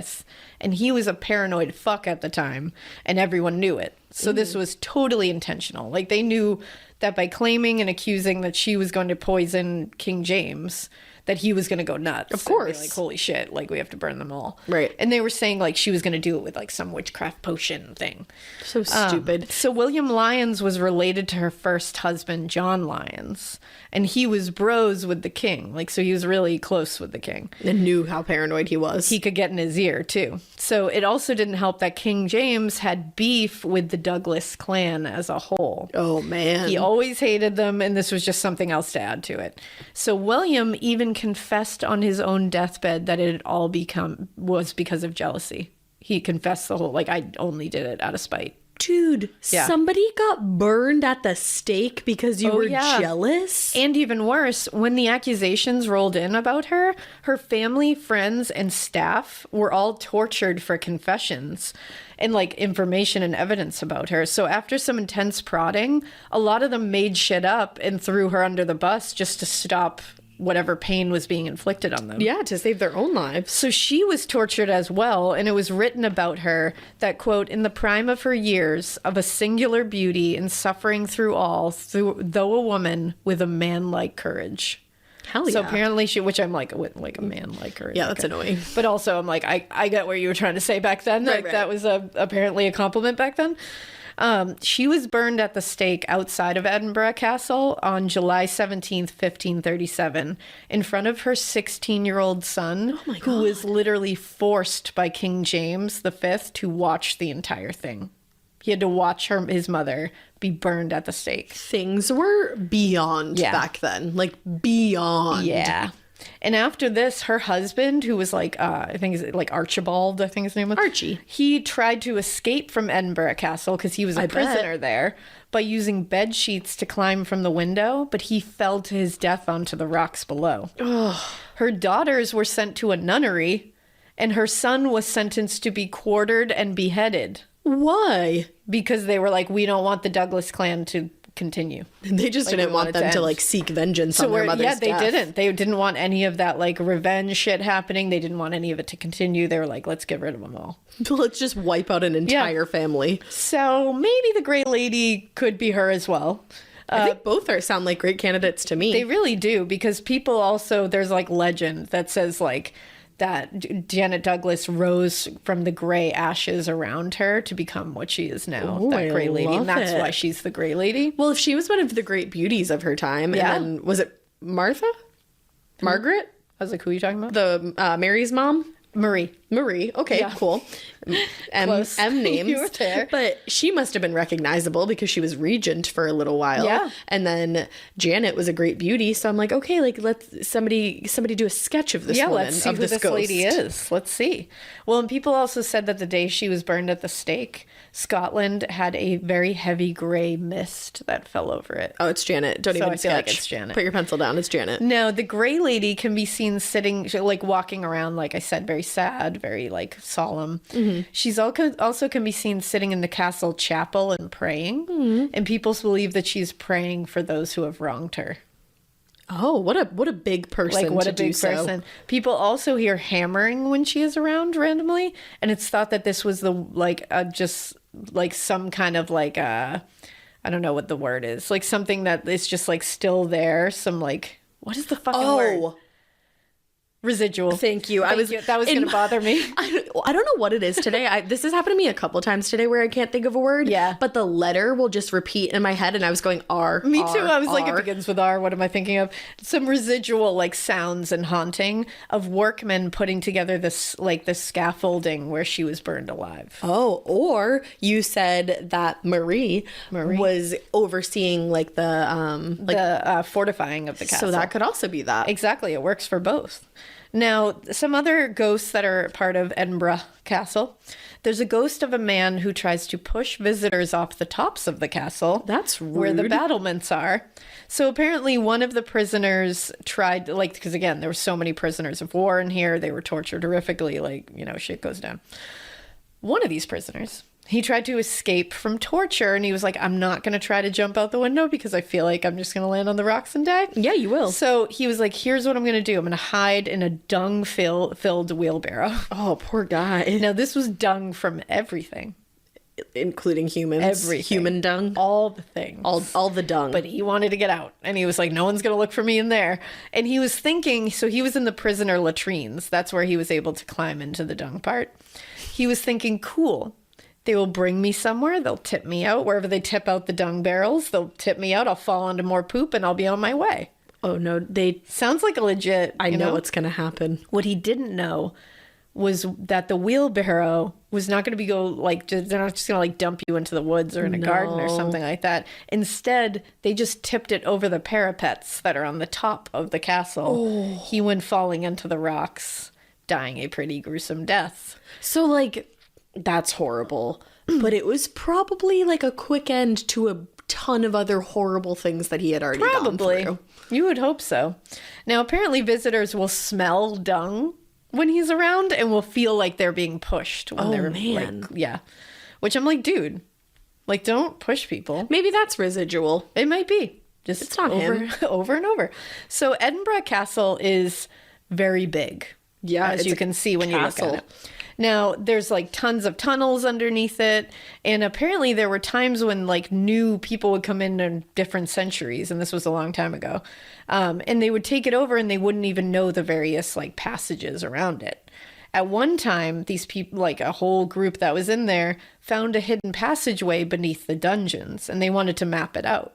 Speaker 2: and he was a paranoid fuck at the time, and everyone knew it. So this was totally intentional. Like, they knew that by claiming and accusing that she was going to poison King James, that he was going to go nuts.
Speaker 1: Of course.
Speaker 2: Like, holy shit, like, we have to burn them all.
Speaker 1: Right.
Speaker 2: And they were saying, like, she was going to do it with, like, some witchcraft potion thing.
Speaker 1: So stupid.
Speaker 2: So William Lyons was related to her first husband, John Lyons. And he was bros with the king. Like, so he was really close with the king.
Speaker 1: And knew how paranoid he was.
Speaker 2: He could get in his ear, too. So it also didn't help that King James had beef with the Douglas clan as a whole.
Speaker 1: Oh, man.
Speaker 2: He always hated them, and this was just something else to add to it. So William even confessed on his own deathbed that it had all was because of jealousy. He confessed the whole, like, I only did it out of spite.
Speaker 1: Dude, somebody got burned at the stake because you were jealous?
Speaker 2: And even worse, when the accusations rolled in about her, her family, friends, and staff were all tortured for confessions and like information and evidence about her. So after some intense prodding, a lot of them made shit up and threw her under the bus just to stop whatever pain was being inflicted on them.
Speaker 1: Yeah, to save their own lives.
Speaker 2: So she was tortured as well, and it was written about her that, quote, in the prime of her years, of a singular beauty and suffering through all, though a woman with a manlike courage.
Speaker 1: Hell yeah.
Speaker 2: So apparently which I'm like, I wouldn't like a man like her.
Speaker 1: Yeah,
Speaker 2: like
Speaker 1: that's annoying.
Speaker 2: But also I'm like, I get what you were trying to say back then. Like that was apparently a compliment back then. She was burned at the stake outside of Edinburgh Castle on July 17th, 1537, in front of her 16-year-old son, who was literally forced by King James V to watch the entire thing. He had to watch his mother be burned at the stake.
Speaker 1: Things were beyond back then. Like, beyond.
Speaker 2: Yeah. And after this, her husband, who was like, I think is like Archibald, I think his name was.
Speaker 1: Archie.
Speaker 2: He tried to escape from Edinburgh Castle because he was a prisoner there by using bed sheets to climb from the window, but he fell to his death onto the rocks below. Ugh. Her daughters were sent to a nunnery, and her son was sentenced to be quartered and beheaded.
Speaker 1: Why?
Speaker 2: Because they were like, we don't want the Douglas clan to continue.
Speaker 1: They just didn't want them to like seek vengeance on their mother's death.
Speaker 2: They didn't want any of that like revenge shit happening. They didn't want any of it to continue. They were like, let's get rid of them all.
Speaker 1: Let's just wipe out an entire family.
Speaker 2: So maybe the Grey Lady could be her as well.
Speaker 1: I think both sound like great candidates to me.
Speaker 2: They really do, because people also, there's like legend that says like that Janet Douglas rose from the gray ashes around her to become what she is now, that Grey Lady. And that's why she's the Grey Lady.
Speaker 1: Well, if she was one of the great beauties of her time, and then, was it Martha? Margaret?
Speaker 2: I was like, who are you talking about?
Speaker 1: The Mary's mom?
Speaker 2: Marie.
Speaker 1: Okay, cool. M names.
Speaker 2: You were there.
Speaker 1: But she must have been recognizable because she was regent for a little while.
Speaker 2: Yeah.
Speaker 1: And then Janet was a great beauty. So I'm like, okay, like let's somebody do a sketch of this woman,
Speaker 2: let's see
Speaker 1: of
Speaker 2: who
Speaker 1: this
Speaker 2: this
Speaker 1: ghost.
Speaker 2: lady is. Let's see. Well, and people also said that the day she was burned at the stake, Scotland had a very heavy gray mist that fell over it.
Speaker 1: Oh, it's Janet. Don't even
Speaker 2: I feel
Speaker 1: sketch.
Speaker 2: like it's Janet.
Speaker 1: Put your pencil down. It's Janet.
Speaker 2: No, the Grey Lady can be seen sitting, like walking around, like I said, very sad, very like solemn. Mm-hmm. She's also can be seen sitting in the castle chapel and praying. Mm-hmm. And people believe that she's praying for those who have wronged her.
Speaker 1: Oh, what a big person!
Speaker 2: Like, what a big person! So. People also hear hammering when she is around randomly, and it's thought that this was the just like some kind of like I don't know what the word is, like something that is just like still there. Some like, what is the fucking word? Residual.
Speaker 1: Thank you.
Speaker 2: That was going to bother me.
Speaker 1: I don't know what it is today. This has happened to me a couple of times today where I can't think of a word.
Speaker 2: Yeah.
Speaker 1: But the letter will just repeat in my head, and I was going R.
Speaker 2: Me too.
Speaker 1: R,
Speaker 2: I was
Speaker 1: R.
Speaker 2: like, it begins with R. What am I thinking of? Some residual like sounds and haunting of workmen putting together this scaffolding where she was burned alive.
Speaker 1: Oh, or you said that Marie was overseeing like the
Speaker 2: fortifying of the castle.
Speaker 1: So that could also be that.
Speaker 2: Exactly. It works for both. Now, some other ghosts that are part of Edinburgh Castle. There's a ghost of a man who tries to push visitors off the tops of the castle.
Speaker 1: That's rude.
Speaker 2: Where the battlements are. So apparently one of the prisoners tried, like, because again, there were so many prisoners of war in here. They were tortured horrifically, like, shit goes down. One of these prisoners, he tried to escape from torture, and he was like, I'm not going to try to jump out the window because I feel like I'm just going to land on the rocks and die.
Speaker 1: Yeah, you will.
Speaker 2: So he was like, here's what I'm going to do. I'm going to hide in a dung-filled wheelbarrow.
Speaker 1: Oh, poor guy.
Speaker 2: Now, this was dung from everything.
Speaker 1: Including humans.
Speaker 2: Everything.
Speaker 1: Human dung.
Speaker 2: All the things.
Speaker 1: All the dung.
Speaker 2: But he wanted to get out. And he was like, no one's going to look for me in there. And he was thinking, so he was in the prisoner latrines. That's where he was able to climb into the dung part. He was thinking, cool. They will bring me somewhere. They'll tip me out. Wherever they tip out the dung barrels, they'll tip me out. I'll fall onto more poop and I'll be on my way.
Speaker 1: Oh, no.
Speaker 2: Sounds like a legit...
Speaker 1: I know what's going to happen.
Speaker 2: What he didn't know was that the wheelbarrow was not going to they're not just going to like dump you into the woods or in a garden or something like that. Instead, they just tipped it over the parapets that are on the top of the castle. Oh. He went falling into the rocks, dying a pretty gruesome death.
Speaker 1: So, like... That's horrible. But it was probably like a quick end to a ton of other horrible things that he had already gone through.
Speaker 2: You would hope so. Now, apparently visitors will smell dung when he's around and will feel like they're being pushed when they're man. Like, yeah. Which I'm like, dude, like, don't push people.
Speaker 1: Maybe that's residual.
Speaker 2: It might be. Just
Speaker 1: it's not him.
Speaker 2: Over and over. So Edinburgh Castle is very big.
Speaker 1: Yeah,
Speaker 2: as you can see when you look at it. Now, there's like tons of tunnels underneath it. And apparently there were times when like new people would come in different centuries. And this was a long time ago. And they would take it over and they wouldn't even know the various like passages around it. At one time, these people, like a whole group that was in there, found a hidden passageway beneath the dungeons, and they wanted to map it out.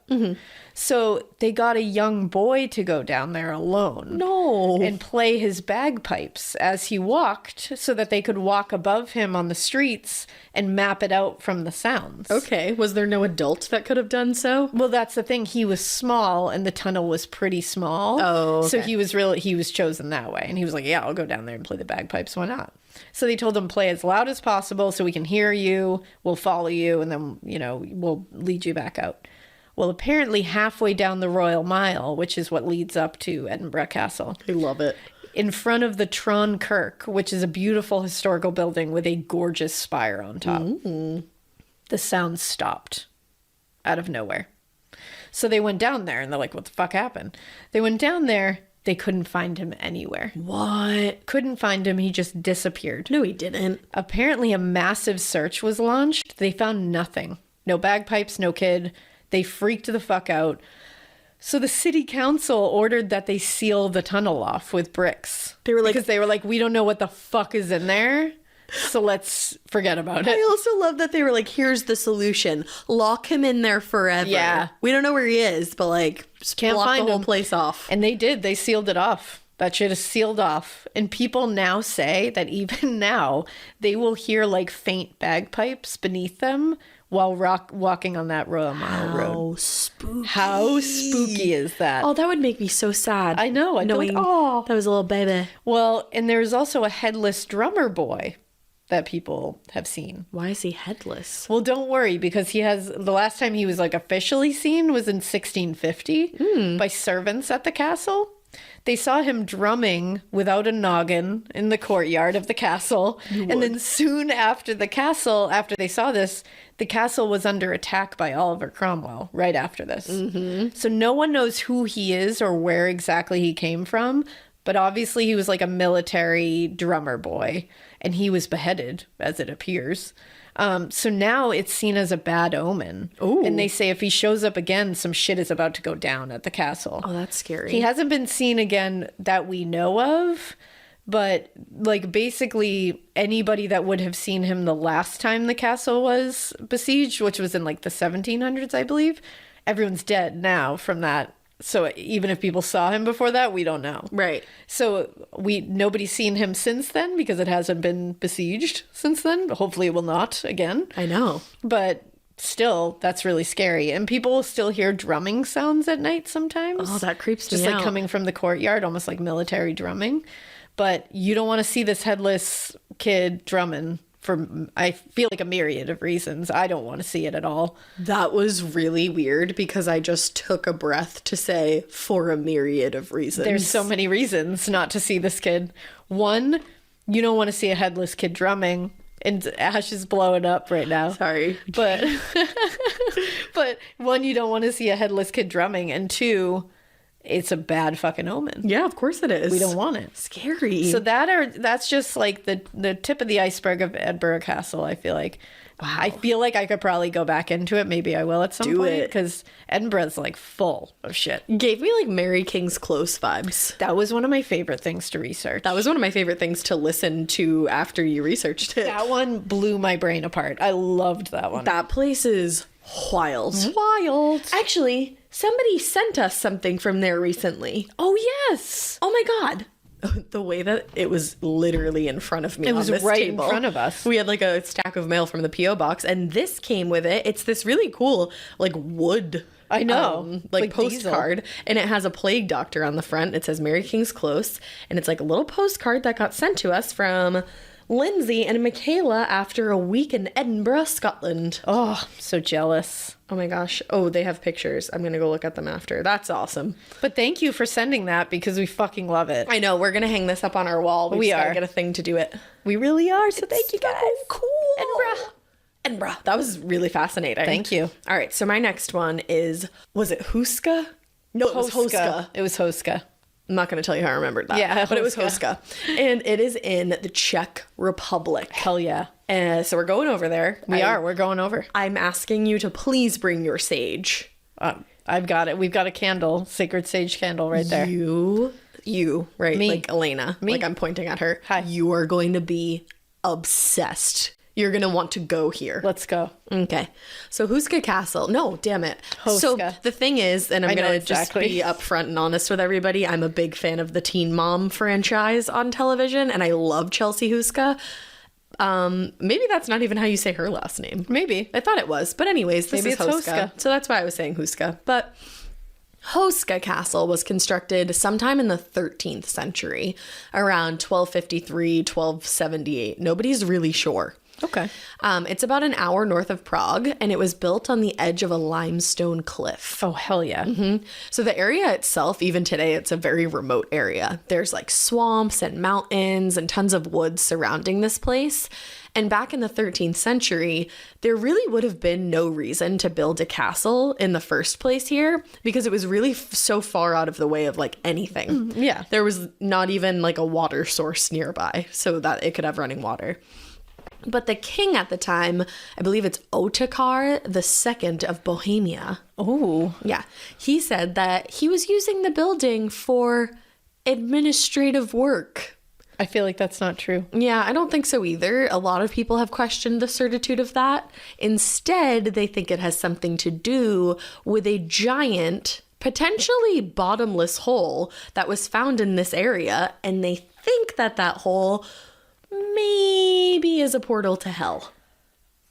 Speaker 2: So they got a young boy to go down there alone.
Speaker 1: No.
Speaker 2: And play his bagpipes as he walked so that they could walk above him on the streets and map it out from the sounds.
Speaker 1: Okay. Was there no adult that could have done so?
Speaker 2: Well, that's the thing. He was small and the tunnel was pretty small.
Speaker 1: Oh, okay.
Speaker 2: So he was chosen that way. And he was like, yeah, I'll go down there and play the bagpipes. Why not? So they told him, play as loud as possible so we can hear you. We'll follow you. And then, we'll lead you back out. Well, apparently halfway down the Royal Mile, which is what leads up to Edinburgh Castle.
Speaker 1: I love it.
Speaker 2: In front of the Tron Kirk, which is a beautiful historical building with a gorgeous spire on top. The sound stopped out of nowhere. So they went down there and they're like, what the fuck happened? They went down there. They couldn't find him anywhere.
Speaker 1: What?
Speaker 2: Couldn't find him. He just disappeared.
Speaker 1: No, he didn't.
Speaker 2: Apparently a massive search was launched. They found nothing. No bagpipes, no kid. They freaked the fuck out. So the city council ordered that they seal the tunnel off with bricks. Because they were like, we don't know what the fuck is in there. So let's forget about it.
Speaker 1: I also love that they were like, here's the solution. Lock him in there forever.
Speaker 2: Yeah.
Speaker 1: We don't know where he is, but like, just
Speaker 2: can't
Speaker 1: block
Speaker 2: find
Speaker 1: the whole
Speaker 2: him.
Speaker 1: place off.
Speaker 2: And they did. They sealed it off. That shit is sealed off. And people now say that even now, they will hear like faint bagpipes beneath them while walking on that Royal Mile Road.
Speaker 1: Spooky.
Speaker 2: How spooky is that?
Speaker 1: Oh, that would make me so sad.
Speaker 2: I know.
Speaker 1: Knowing that was a little baby.
Speaker 2: Well, and there's also a headless drummer boy that people have seen.
Speaker 1: Why is he headless?
Speaker 2: Well, don't worry, because the last time he was like officially seen was in 1650 by servants at the castle. They saw him drumming without a noggin in the courtyard of the castle. And then soon after after they saw this, the castle was under attack by Oliver Cromwell right after this. So no one knows who he is or where exactly he came from. But obviously he was like a military drummer boy. And he was beheaded, as it appears. So now it's seen as a bad omen. Ooh. And they say if he shows up again, some shit is about to go down at the castle.
Speaker 1: Oh, that's scary.
Speaker 2: He hasn't been seen again that we know of. But like basically anybody that would have seen him the last time the castle was besieged, which was in like the 1700s, I believe, everyone's dead now from that. So even if people saw him before that, we don't know.
Speaker 1: Right.
Speaker 2: So nobody's seen him since then because it hasn't been besieged since then. Hopefully it will not again.
Speaker 1: I know.
Speaker 2: But still, that's really scary. And people will still hear drumming sounds at night sometimes.
Speaker 1: Oh, that creeps me out.
Speaker 2: Just like coming from the courtyard, almost like military drumming. But you don't want to see this headless kid drumming. I feel like a myriad of reasons. I don't want to see it at all.
Speaker 1: That was really weird because I just took a breath to say for a myriad of reasons.
Speaker 2: There's so many reasons not to see this kid. One, you don't want to see a headless kid drumming. And Ash is blowing up right now.
Speaker 1: Sorry.
Speaker 2: But one, you don't want to see a headless kid drumming. And two, it's a bad fucking omen.
Speaker 1: Yeah, of course it is.
Speaker 2: We don't want it.
Speaker 1: Scary.
Speaker 2: So that's just like the tip of the iceberg of Edinburgh Castle, I feel like. Wow. I feel like I could probably go back into it. Maybe I will at some point. Because Edinburgh's like full of shit.
Speaker 1: Gave me like Mary King's Close vibes.
Speaker 2: That was one of my favorite things to research.
Speaker 1: That was one of my favorite things to listen to after you researched it.
Speaker 2: That one blew my brain apart. I loved that one.
Speaker 1: That place is wild.
Speaker 2: Wild.
Speaker 1: Actually, somebody sent us something from there recently.
Speaker 2: Oh, yes.
Speaker 1: Oh, my God. The way that it was literally in front of me.
Speaker 2: It was right
Speaker 1: table.
Speaker 2: in front of us.
Speaker 1: We had like a stack of mail from the P.O. box, and this came with it. It's this really cool, like wood.
Speaker 2: I know.
Speaker 1: Like postcard. Diesel. And it has a plague doctor on the front. It says Mary King's Close. And it's like a little postcard that got sent to us from Lindsay and Michaela after a week in Edinburgh, Scotland.
Speaker 2: Oh, I'm so jealous.
Speaker 1: Oh my gosh. Oh, they have pictures. I'm going to go look at them after. That's awesome.
Speaker 2: But thank you for sending that because we fucking love it.
Speaker 1: I know. We're going to hang this up on our wall. We are. Get a thing to do it.
Speaker 2: We really are. So thank you guys.
Speaker 1: Cool. Edinburgh. That was really fascinating.
Speaker 2: Thank you.
Speaker 1: All right. So my next one was it Houska? No, it was Houska.
Speaker 2: It was Houska.
Speaker 1: I'm not going to tell you how I remembered that.
Speaker 2: Yeah,
Speaker 1: but it was Houska. And it is in the Czech Republic.
Speaker 2: Hell yeah.
Speaker 1: So we're going over there.
Speaker 2: We're going over.
Speaker 1: I'm asking you to please bring your sage.
Speaker 2: I've got it. We've got a candle, sacred sage candle right there.
Speaker 1: You, right?
Speaker 2: Me.
Speaker 1: Like Alaina.
Speaker 2: Me.
Speaker 1: Like I'm pointing at her.
Speaker 2: Hi.
Speaker 1: You are going to be obsessed. You're going to want to go here.
Speaker 2: Let's go.
Speaker 1: Okay. So Houska Castle. No, damn it.
Speaker 2: Houska.
Speaker 1: So the thing is, and I'm going to just
Speaker 2: exactly.
Speaker 1: be upfront and honest with everybody, I'm a big fan of the Teen Mom franchise on television, and I love Chelsea Houska. Maybe that's not even how you say her last name.
Speaker 2: Maybe.
Speaker 1: I thought it was. But anyways, this
Speaker 2: Maybe
Speaker 1: is
Speaker 2: it's
Speaker 1: Houska.
Speaker 2: Houska.
Speaker 1: So that's why I was saying Houska. But Houska Castle was constructed sometime in the 13th century, around 1253, 1278. Nobody's really sure.
Speaker 2: Okay.
Speaker 1: It's about an hour north of Prague, and it was built on the edge of a limestone cliff.
Speaker 2: Oh, hell yeah.
Speaker 1: So the area itself, even today, it's a very remote area. There's like swamps and mountains and tons of woods surrounding this place. And back in the 13th century, there really would have been no reason to build a castle in the first place here because it was really so far out of the way of like anything.
Speaker 2: Yeah.
Speaker 1: There was not even like a water source nearby so that it could have running water. But the king at the time, I believe it's Otakar II of Bohemia.
Speaker 2: Oh.
Speaker 1: Yeah. He said that he was using the building for administrative work.
Speaker 2: I feel like that's not true.
Speaker 1: Yeah, I don't think so either. A lot of people have questioned the certitude of that. Instead, they think it has something to do with a giant, potentially bottomless hole that was found in this area. And they think that that hole maybe is a portal to hell.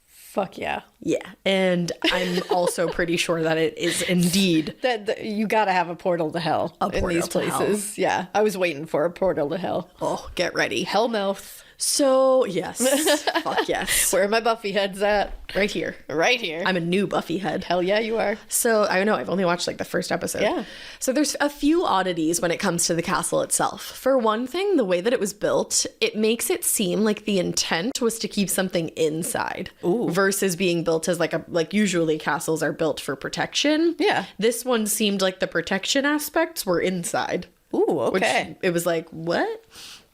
Speaker 2: Fuck yeah.
Speaker 1: Yeah. And I'm also pretty sure that it is indeed.
Speaker 2: That you gotta have a portal to hell in these places. Yeah. I was waiting for a portal to hell.
Speaker 1: Oh, get ready.
Speaker 2: Hellmouth.
Speaker 1: So, yes. Fuck yes.
Speaker 2: Where are my Buffy heads at?
Speaker 1: Right here.
Speaker 2: Right here.
Speaker 1: I'm a new Buffy head.
Speaker 2: Hell yeah, you are.
Speaker 1: So, I know, I've only watched like the first episode.
Speaker 2: Yeah.
Speaker 1: So, there's a few oddities when it comes to the castle itself. For one thing, the way that it was built, it makes it seem like the intent was to keep something inside.
Speaker 2: Ooh.
Speaker 1: Versus being built as like usually castles are built for protection.
Speaker 2: Yeah.
Speaker 1: This one seemed like the protection aspects were inside.
Speaker 2: Ooh, okay.
Speaker 1: Which it was like, what?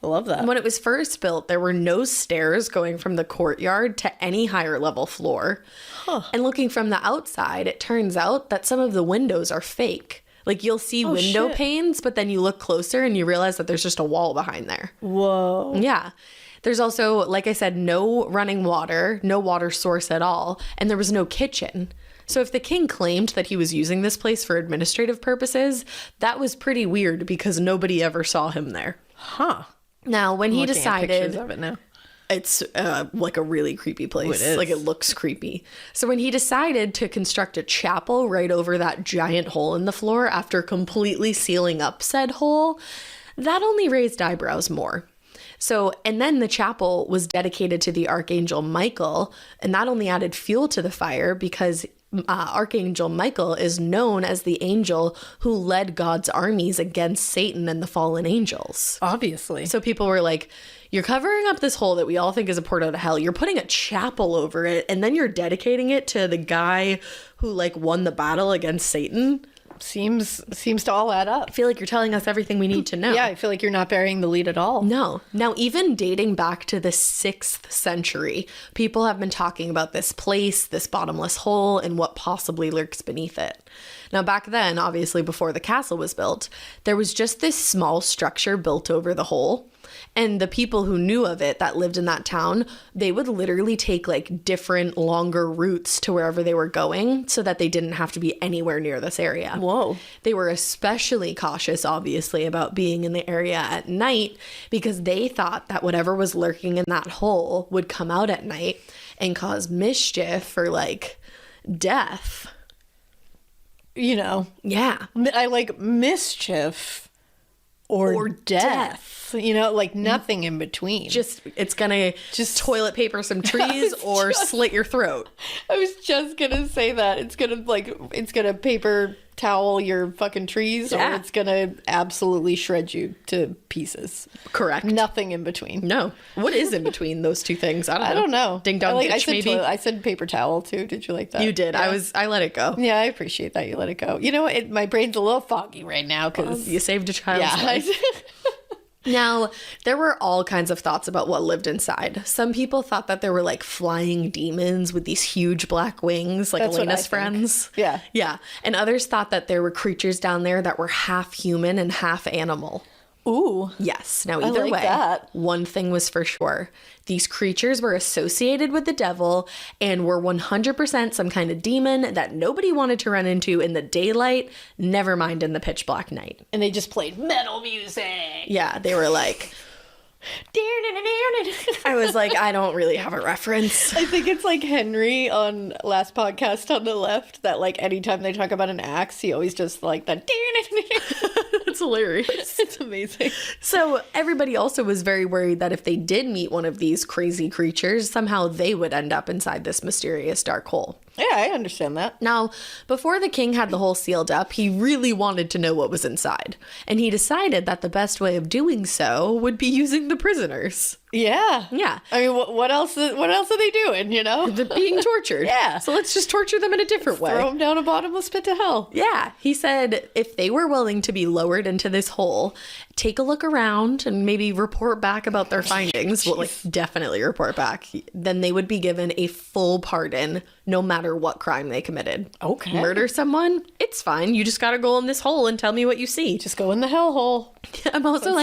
Speaker 2: I love that.
Speaker 1: When it was first built, there were no stairs going from the courtyard to any higher level floor. Huh. And looking from the outside, it turns out that some of the windows are fake. Like you'll see window panes, but then you look closer and you realize that there's just a wall behind there.
Speaker 2: Whoa.
Speaker 1: Yeah. There's also, like I said, no running water, no water source at all, and there was no kitchen. So if the king claimed that he was using this place for administrative purposes, that was pretty weird because nobody ever saw him there.
Speaker 2: Huh.
Speaker 1: Now, when he
Speaker 2: Looking at
Speaker 1: decided,
Speaker 2: pictures of it now.
Speaker 1: it's like a really creepy place.
Speaker 2: Ooh, it is.
Speaker 1: Like it looks creepy. So when he decided to construct a chapel right over that giant hole in the floor after completely sealing up said hole, that only raised eyebrows more. So, and then the chapel was dedicated to the Archangel Michael, and that only added fuel to the fire because Archangel Michael is known as the angel who led God's armies against Satan and the fallen angels.
Speaker 2: Obviously.
Speaker 1: So people were like, you're covering up this hole that we all think is a portal to hell. You're putting a chapel over it, and then you're dedicating it to the guy who like won the battle against Satan.
Speaker 2: Seems to all add up.
Speaker 1: I feel like you're telling us everything we need to know.
Speaker 2: Yeah, I feel like you're not burying the lead at all.
Speaker 1: No. Now, even dating back to the 6th century, people have been talking about this place, this bottomless hole, and what possibly lurks beneath it. Now, back then, obviously before the castle was built, there was just this small structure built over the hole. And the people who knew of it that lived in that town, they would literally take like different longer routes to wherever they were going so that they didn't have to be anywhere near this area.
Speaker 2: Whoa.
Speaker 1: They were especially cautious, obviously, about being in the area at night because they thought that whatever was lurking in that hole would come out at night and cause mischief or like death.
Speaker 2: You know.
Speaker 1: Yeah.
Speaker 2: I like mischief or death. You know, like nothing in between.
Speaker 1: It's gonna just toilet paper some trees or slit your throat.
Speaker 2: I was just gonna say that. It's gonna paper towel your fucking trees, or it's gonna absolutely shred you to pieces.
Speaker 1: Correct.
Speaker 2: Nothing in between.
Speaker 1: No. What is in between those two things? I don't know. Ding dong ditch, maybe?
Speaker 2: I said paper towel, too. Did you like that?
Speaker 1: You did. Yeah. I let it go.
Speaker 2: Yeah, I appreciate that you let it go. You know what? My brain's a little foggy right now, because...
Speaker 1: you saved a child's life. Now, there were all kinds of thoughts about what lived inside. Some people thought that there were like flying demons with these huge black wings, like Alaina's friends.
Speaker 2: Yeah.
Speaker 1: Yeah. And others thought that there were creatures down there that were half human and half animal.
Speaker 2: Ooh.
Speaker 1: Yes. Now, either way, one thing was for sure. These creatures were associated with the devil and were 100% some kind of demon that nobody wanted to run into in the daylight, never mind in the pitch black night.
Speaker 2: And they just played metal music.
Speaker 1: Yeah, they were like... I was like, I don't really have a reference.
Speaker 2: I think it's like Henry on last podcast on the left, that like anytime they talk about an axe, he always just like that.
Speaker 1: It's hilarious.
Speaker 2: It's amazing.
Speaker 1: So everybody also was very worried that if they did meet one of these crazy creatures, somehow they would end up inside this mysterious dark hole.
Speaker 2: Yeah, I understand that.
Speaker 1: Now, before the king had the hole sealed up, he really wanted to know what was inside. And he decided that the best way of doing so would be using the prisoners.
Speaker 2: Yeah.
Speaker 1: Yeah.
Speaker 2: I mean, what else are they doing, you know?
Speaker 1: They're being tortured.
Speaker 2: Yeah.
Speaker 1: So let's just torture them in a different way.
Speaker 2: Throw them down a bottomless pit to hell.
Speaker 1: Yeah. He said if they were willing to be lowered into this hole, take a look around and maybe report back about their findings. Well, like, definitely report back. Then they would be given a full pardon no matter what crime they committed.
Speaker 2: Okay.
Speaker 1: Murder someone? It's fine. You just gotta go in this hole and tell me what you see.
Speaker 2: Just go in the hellhole.
Speaker 1: I'm also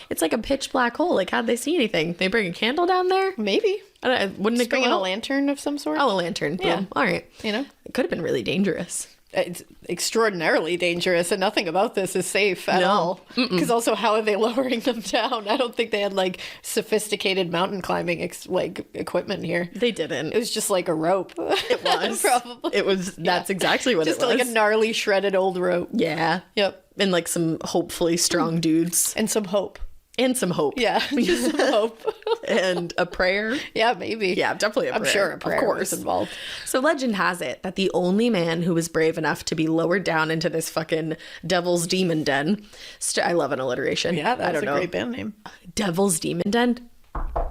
Speaker 1: it's like a pitch black hole. Like, how'd they see anything? They bring a candle down there?
Speaker 2: Maybe.
Speaker 1: Wouldn't it
Speaker 2: bring
Speaker 1: go
Speaker 2: in a
Speaker 1: out?
Speaker 2: lantern of some sort?
Speaker 1: Oh, a lantern. Boom.
Speaker 2: Yeah.
Speaker 1: All right.
Speaker 2: You know?
Speaker 1: It could have been really dangerous.
Speaker 2: It's extraordinarily dangerous, and nothing about this is safe at all. Because also, how are they lowering them down? I don't think they had like sophisticated mountain climbing equipment here.
Speaker 1: They didn't.
Speaker 2: It was just like a rope.
Speaker 1: It was
Speaker 2: probably.
Speaker 1: It was. That's exactly what
Speaker 2: just
Speaker 1: it was.
Speaker 2: Just like a gnarly, shredded old rope.
Speaker 1: Yeah.
Speaker 2: Yep.
Speaker 1: And like some hopefully strong dudes.
Speaker 2: And some hope.
Speaker 1: And some hope.
Speaker 2: Yeah, just some hope.
Speaker 1: And a prayer.
Speaker 2: Yeah, maybe.
Speaker 1: Yeah, definitely a prayer.
Speaker 2: I'm sure a prayer
Speaker 1: of course.
Speaker 2: was involved.
Speaker 1: So legend has it that the only man who was brave enough to be lowered down into this fucking devil's demon den. I love an alliteration.
Speaker 2: Yeah, that's a great band name.
Speaker 1: Devil's demon den?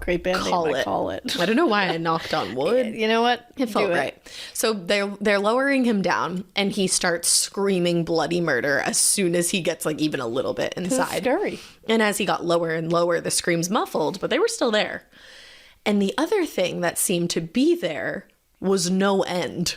Speaker 2: Great band name, I call it.
Speaker 1: I don't know why I knocked on wood.
Speaker 2: You know what?
Speaker 1: It felt right. So they're lowering him down, and he starts screaming bloody murder as soon as he gets like even a little bit inside.
Speaker 2: Scary.
Speaker 1: And as he got lower and lower, the screams muffled, but they were still there. And the other thing that seemed to be there was no end.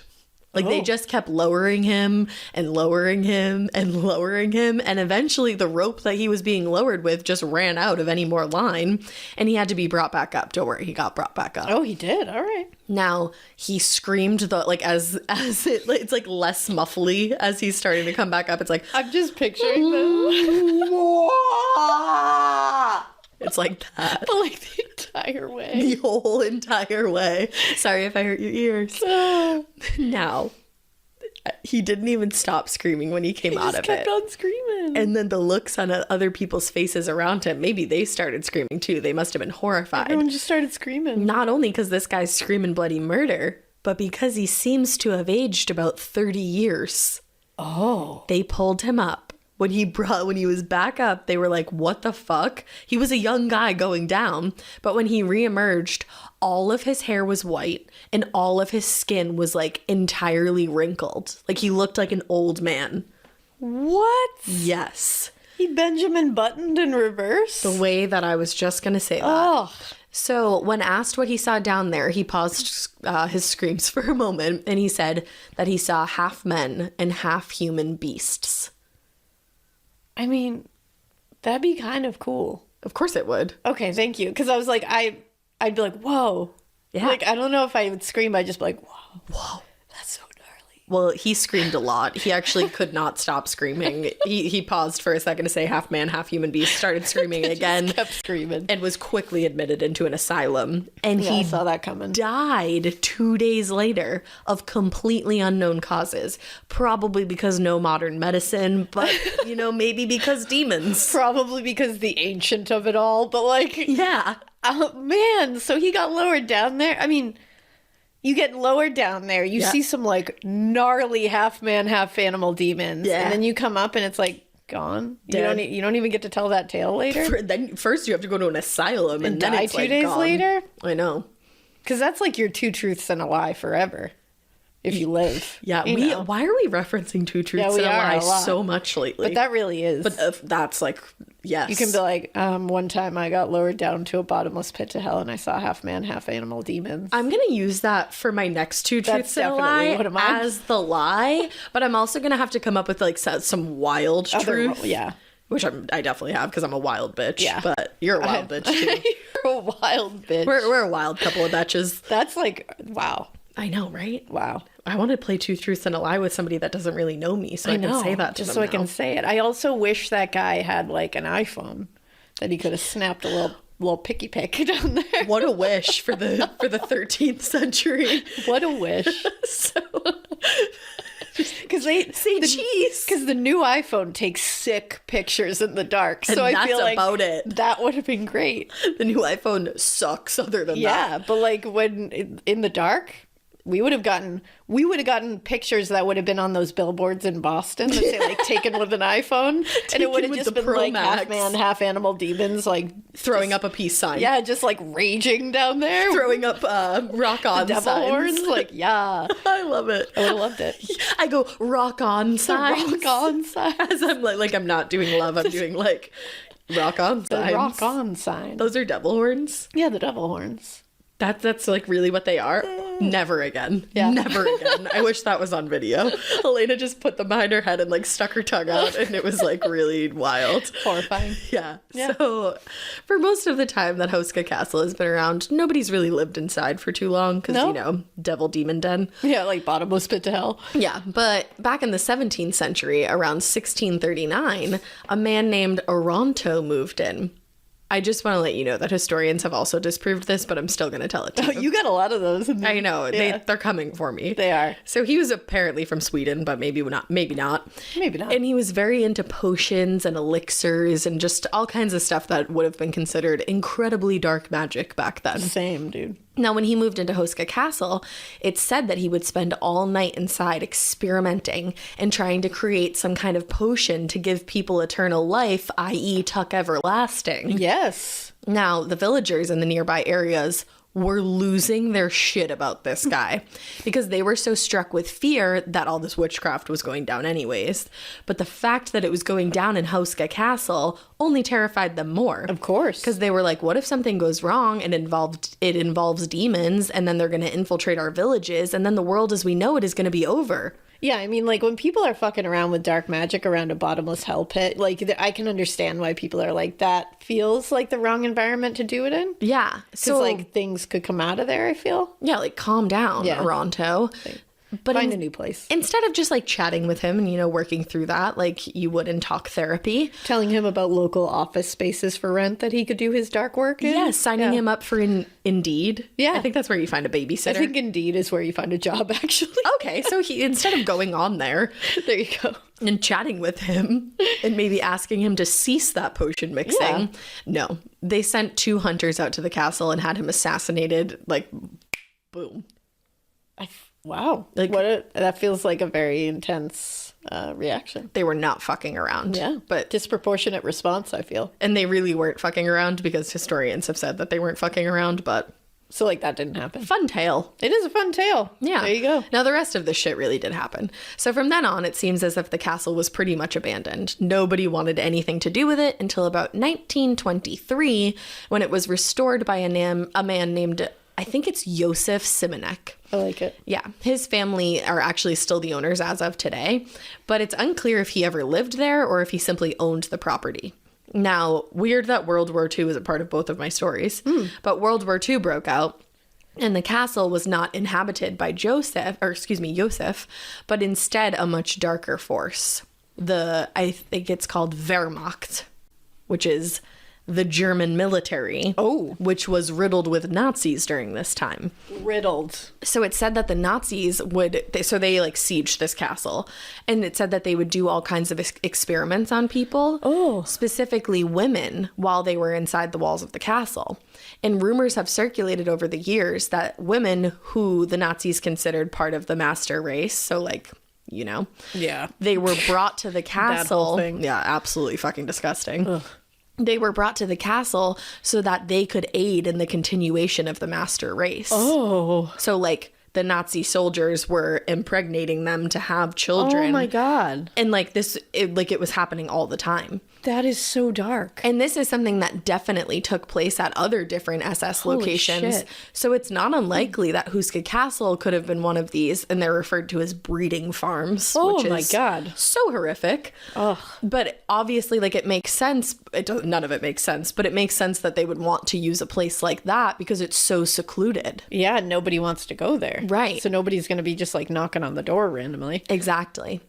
Speaker 1: Like, they just kept lowering him and lowering him and lowering him. And eventually the rope that he was being lowered with just ran out of any more line. And he had to be brought back up. Don't worry, he got brought back up.
Speaker 2: Oh, he did? All right.
Speaker 1: Now, he screamed, as it's like less muffly as he's starting to come back up. It's like...
Speaker 2: I'm just picturing them.
Speaker 1: It's like that.
Speaker 2: But like the entire way.
Speaker 1: The whole entire way. Sorry if I hurt your ears. Now, he didn't even stop screaming when he came out of it.
Speaker 2: He kept on screaming.
Speaker 1: And then the looks on other people's faces around him, maybe they started screaming too. They must have been horrified.
Speaker 2: Everyone just started screaming.
Speaker 1: Not only because this guy's screaming bloody murder, but because he seems to have aged about 30 years.
Speaker 2: Oh.
Speaker 1: They pulled him up. When he was back up, they were like, what the fuck? He was a young guy going down. But when he reemerged, all of his hair was white and all of his skin was like entirely wrinkled. Like, he looked like an old man.
Speaker 2: What?
Speaker 1: Yes.
Speaker 2: He Benjamin Buttoned in reverse?
Speaker 1: The way that I was just going to say that.
Speaker 2: Oh.
Speaker 1: So when asked what he saw down there, he paused his screams for a moment and he said that he saw half men and half human beasts.
Speaker 2: I mean, that'd be kind of cool.
Speaker 1: Of course it would.
Speaker 2: Okay, thank you. Because I was like, I'd be like, whoa.
Speaker 1: Yeah.
Speaker 2: Like, I don't know if I would scream. I'd just be like, whoa.
Speaker 1: Whoa.
Speaker 2: That's so gnarly.
Speaker 1: Well, he screamed a lot. He actually could not stop screaming. He paused for a second to say half man, half human beast, started screaming again.
Speaker 2: Just kept screaming.
Speaker 1: And was quickly admitted into an asylum. And
Speaker 2: I
Speaker 1: he
Speaker 2: saw that coming.
Speaker 1: Died 2 days later of completely unknown causes. Probably because no modern medicine, but, maybe because demons.
Speaker 2: Probably because the ancient of it all, but like...
Speaker 1: Yeah.
Speaker 2: Man, so he got lowered down there? I mean... You get lowered down there. You see some like gnarly half man, half animal demons. Yeah. And then you come up and it's like gone. You don't even get to tell that tale later.
Speaker 1: Then first you have to go to an asylum and then
Speaker 2: die
Speaker 1: it's
Speaker 2: 2 days
Speaker 1: gone.
Speaker 2: later.
Speaker 1: I know.
Speaker 2: Because that's like your 2 truths and a lie forever. If you live.
Speaker 1: Yeah. Why are we referencing 2 truths and a lie so much lately?
Speaker 2: But that really is.
Speaker 1: But that's like, yes.
Speaker 2: You can be like, one time I got lowered down to a bottomless pit to hell and I saw half man, half animal demons.
Speaker 1: I'm going to use that for my next 2 truths and a lie as the lie. But I'm also going to have to come up with like some wild truth.
Speaker 2: Yeah.
Speaker 1: Which I definitely have because I'm a wild bitch. Yeah. But you're a wild bitch too.
Speaker 2: You're a wild bitch.
Speaker 1: We're a wild couple of bitches.
Speaker 2: That's like, wow.
Speaker 1: I know, right?
Speaker 2: Wow.
Speaker 1: I want to play 2 truths and a lie with somebody that doesn't really know me, so I can say that to them.
Speaker 2: Just so I can say it. I also wish that guy had like an iPhone that he could have snapped a little picky pick down there.
Speaker 1: What a wish for the 13th century.
Speaker 2: What a wish.
Speaker 1: So
Speaker 2: because the new iPhone takes sick pictures in the dark, so I feel like
Speaker 1: about it.
Speaker 2: That would have been great.
Speaker 1: The new iPhone sucks. Other than that,
Speaker 2: yeah, but like when in the dark, we would have gotten pictures that would have been on those billboards in Boston that say like taken with an iPhone, and it would have just been like half man, half animal demons like
Speaker 1: throwing up a peace sign.
Speaker 2: Yeah, just like raging down there,
Speaker 1: throwing up rock on
Speaker 2: devil
Speaker 1: signs.
Speaker 2: horns. Like, yeah,
Speaker 1: I love it.
Speaker 2: I would have loved it.
Speaker 1: I go rock on signs.
Speaker 2: Rock on signs.
Speaker 1: As I'm like I'm not doing love. I'm doing like rock on signs.
Speaker 2: The rock on sign.
Speaker 1: Those are devil horns.
Speaker 2: Yeah, the devil horns.
Speaker 1: That's like really what they are. Never again.
Speaker 2: Yeah.
Speaker 1: Never again. I wish that was on video. Alaina just put them behind her head and like stuck her tongue out, and it was like really wild.
Speaker 2: Horrifying.
Speaker 1: Yeah. So for most of the time that Houska Castle has been around, nobody's really lived inside for too long because, you know, devil demon den.
Speaker 2: Yeah, like bottomless pit to hell.
Speaker 1: Yeah. But back in the 17th century, around 1639, a man named Oronto moved in. I just want to let you know that historians have also disproved this, but I'm still going to tell it to you.
Speaker 2: You got a lot of those.
Speaker 1: I know. Yeah. They're coming for me.
Speaker 2: They are.
Speaker 1: So he was apparently from Sweden, but maybe not. Maybe not.
Speaker 2: Maybe not.
Speaker 1: And he was very into potions and elixirs and just all kinds of stuff that would have been considered incredibly dark magic back then.
Speaker 2: Same, dude.
Speaker 1: Now, when he moved into Houska Castle, it's said that he would spend all night inside experimenting and trying to create some kind of potion to give people eternal life, i.e. tuck everlasting.
Speaker 2: Yes.
Speaker 1: Now, the villagers in the nearby areas were losing their shit about this guy because they were so struck with fear that all this witchcraft was going down anyways. But the fact that it was going down in Houska Castle only terrified them more.
Speaker 2: Of course.
Speaker 1: Because they were like, what if something goes wrong and it involves demons, and then they're going to infiltrate our villages, and then the world as we know it is going to be over.
Speaker 2: Yeah, I mean, like, when people are fucking around with dark magic around a bottomless hell pit, like, I can understand why people are like, that feels like the wrong environment to do it in.
Speaker 1: Yeah.
Speaker 2: So, like, things could come out of there, I feel.
Speaker 1: Yeah, like, calm down, Oronto.
Speaker 2: But find a new place.
Speaker 1: Instead of just like chatting with him and, you know, working through that like you would in talk therapy.
Speaker 2: Telling him about local office spaces for rent that he could do his dark work in.
Speaker 1: Yes, signing him up for Indeed.
Speaker 2: Yeah.
Speaker 1: I think that's where you find a babysitter.
Speaker 2: I think Indeed is where you find a job, actually.
Speaker 1: Okay, so he instead of going on there.
Speaker 2: There you go.
Speaker 1: And chatting with him and maybe asking him to cease that potion mixing. No, they sent 2 hunters out to the castle and had him assassinated. Like, boom.
Speaker 2: Wow. Like that feels like a very intense reaction.
Speaker 1: They were not fucking around.
Speaker 2: Yeah.
Speaker 1: But
Speaker 2: disproportionate response, I feel.
Speaker 1: And they really weren't fucking around because historians have said that they weren't fucking around, but...
Speaker 2: So, like, that didn't happen.
Speaker 1: Fun tale.
Speaker 2: It is a fun tale.
Speaker 1: Yeah.
Speaker 2: There you go.
Speaker 1: Now, the rest of this shit really did happen. So from then on, it seems as if the castle was pretty much abandoned. Nobody wanted anything to do with it until about 1923, when it was restored by a man named... I think it's Josef Simonek.
Speaker 2: I like it.
Speaker 1: Yeah. His family are actually still the owners as of today, but it's unclear if he ever lived there or if he simply owned the property. Now, weird that World War II is a part of both of my stories, but World War II broke out and the castle was not inhabited by Joseph, but instead a much darker force. I think it's called Wehrmacht, which is the German military.
Speaker 2: Oh.
Speaker 1: Which was riddled with Nazis during this time.
Speaker 2: Riddled.
Speaker 1: So it said that the Nazis they like sieged this castle, and it said that they would do all kinds of experiments on people, specifically women, while they were inside the walls of the castle. And rumors have circulated over the years that women who the Nazis considered part of the master race, so like, you know, they were brought to the castle.
Speaker 2: That whole thing.
Speaker 1: Yeah, absolutely fucking disgusting. They were brought to the castle so that they could aid in the continuation of the master race.
Speaker 2: Oh.
Speaker 1: So, like, the Nazi soldiers were impregnating them to have children.
Speaker 2: Oh, my God.
Speaker 1: And, like, it was happening all the time.
Speaker 2: That is so dark.
Speaker 1: And this is something that definitely took place at other different SS locations.
Speaker 2: Shit.
Speaker 1: So it's not unlikely that Houska Castle could have been one of these, and they're referred to as breeding farms.
Speaker 2: Oh,
Speaker 1: which
Speaker 2: my
Speaker 1: is
Speaker 2: God.
Speaker 1: so horrific.
Speaker 2: Ugh.
Speaker 1: But obviously, like, it makes sense. None of it makes sense, but it makes sense that they would want to use a place like that because it's so secluded.
Speaker 2: Yeah, nobody wants to go there.
Speaker 1: Right.
Speaker 2: So nobody's going to be just like knocking on the door randomly.
Speaker 1: Exactly.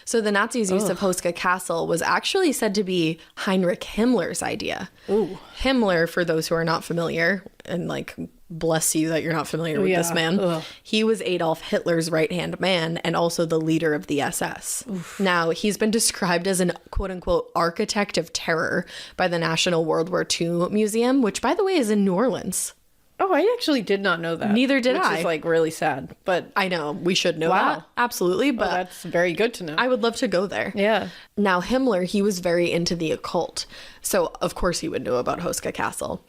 Speaker 1: So the Nazis' use of Houska Castle was actually said to be Heinrich Himmler's idea.
Speaker 2: Ooh.
Speaker 1: Himmler, for those who are not familiar, and like, bless you that you're not familiar with this man.
Speaker 2: Ugh.
Speaker 1: He was Adolf Hitler's right-hand man and also the leader of the SS. Oof. Now, he's been described as an quote-unquote architect of terror by the National World War II Museum, which, by the way, is in New Orleans.
Speaker 2: Oh, I actually did not know that.
Speaker 1: Neither did I.
Speaker 2: Which is like really sad, but
Speaker 1: I know we should know that. Absolutely. But
Speaker 2: that's very good to know.
Speaker 1: I would love to go there.
Speaker 2: Yeah.
Speaker 1: Now, Himmler, he was very into the occult. So, of course, he would know about Houska Castle.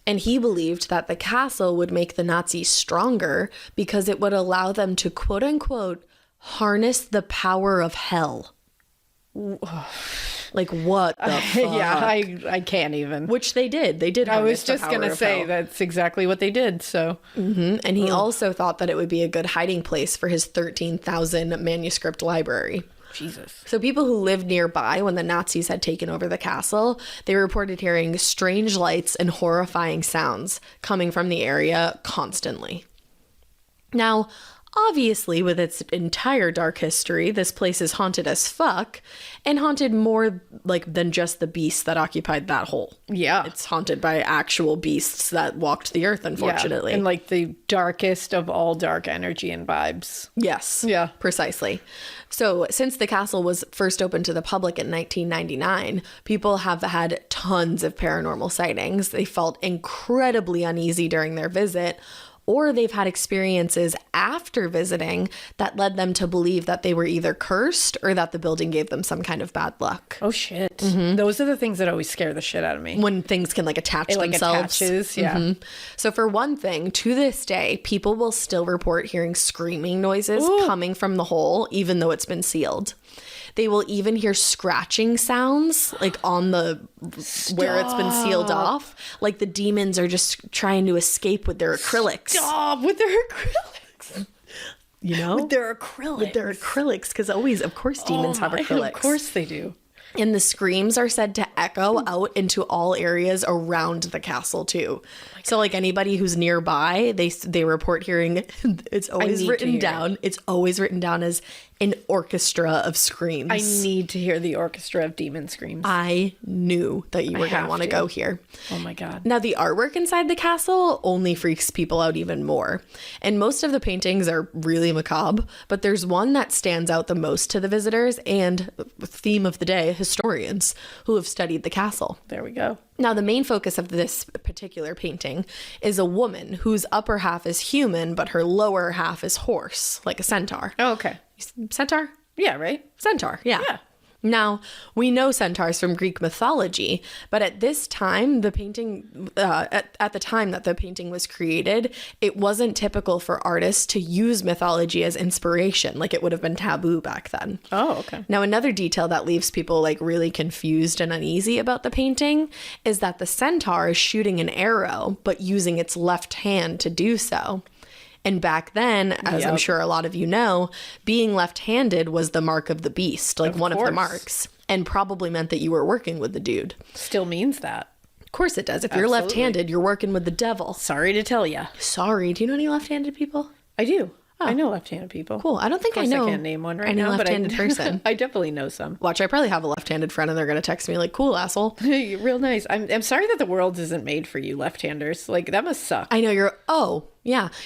Speaker 1: And he believed that the castle would make the Nazis stronger because it would allow them to, quote unquote, harness the power of hell. Like, what the fuck?
Speaker 2: Yeah, I can't even.
Speaker 1: Which they did. They did.
Speaker 2: I was just going to say that's exactly what they did. So,
Speaker 1: And he also thought that it would be a good hiding place for his 13,000 manuscript library.
Speaker 2: Jesus.
Speaker 1: So people who lived nearby when the Nazis had taken over the castle, they reported hearing strange lights and horrifying sounds coming from the area constantly. Now, obviously, with its entire dark history, this place is haunted as fuck, and haunted more like than just the beasts that occupied that hole.
Speaker 2: Yeah.
Speaker 1: It's haunted by actual beasts that walked the earth, unfortunately.
Speaker 2: Yeah. And like the darkest of all dark energy and vibes.
Speaker 1: Yes.
Speaker 2: Yeah.
Speaker 1: Precisely. So since the castle was first opened to the public in 1999, people have had tons of paranormal sightings. They felt incredibly uneasy during their visit, or they've had experiences after visiting that led them to believe that they were either cursed or that the building gave them some kind of bad luck.
Speaker 2: Oh, shit. Mm-hmm. Those are the things that always scare the shit out of me.
Speaker 1: When things can, like, attach themselves.
Speaker 2: Attaches, yeah.
Speaker 1: Mm-hmm. So for one thing, to this day, people will still report hearing screaming noises coming from the hole, even though it's been sealed. They will even hear scratching sounds, like on the where it's been sealed off. Like the demons are just trying to escape with their acrylics.
Speaker 2: Stop with their acrylics.
Speaker 1: You know?
Speaker 2: With their acrylics.
Speaker 1: With their acrylics, because always, of course, demons have acrylics.
Speaker 2: Of course they do.
Speaker 1: And the screams are said to echo out into all areas around the castle too. So like anybody who's nearby, they report hearing it's always written down. It's always written down as an orchestra of screams.
Speaker 2: I need to hear the orchestra of demon screams.
Speaker 1: I knew that you were going to want to go here.
Speaker 2: Oh my God.
Speaker 1: Now, the artwork inside the castle only freaks people out even more. And most of the paintings are really macabre, but there's one that stands out the most to the visitors and, theme of the day, historians who have studied the castle.
Speaker 2: There we go.
Speaker 1: Now, the main focus of this particular painting is a woman whose upper half is human, but her lower half is horse, like a centaur.
Speaker 2: Oh, okay.
Speaker 1: Centaur?
Speaker 2: Yeah, right?
Speaker 1: Centaur, yeah. Now, we know centaurs from Greek mythology, but at this time, the painting, at the time that the painting was created, it wasn't typical for artists to use mythology as inspiration. Like, it would have been taboo back then.
Speaker 2: Oh, okay.
Speaker 1: Now, another detail that leaves people, like, really confused and uneasy about the painting is that the centaur is shooting an arrow, but using its left hand to do so. And back then, as I'm sure a lot of you know, being left-handed was the mark of the beast, like one of the marks, and probably meant that you were working with the dude.
Speaker 2: Still means that.
Speaker 1: Of course it does. If you're left-handed, you're working with the devil.
Speaker 2: Sorry to tell ya.
Speaker 1: Sorry. Do you know any left-handed people?
Speaker 2: I do. I know left-handed people.
Speaker 1: Cool. I don't think
Speaker 2: I can't name one right now, but
Speaker 1: left-handed person.
Speaker 2: I definitely know some.
Speaker 1: Watch, I probably have a left-handed friend and they're going to text me like, cool, asshole.
Speaker 2: Real nice. I'm sorry that the world isn't made for you left-handers. Like, that must suck.
Speaker 1: I know you're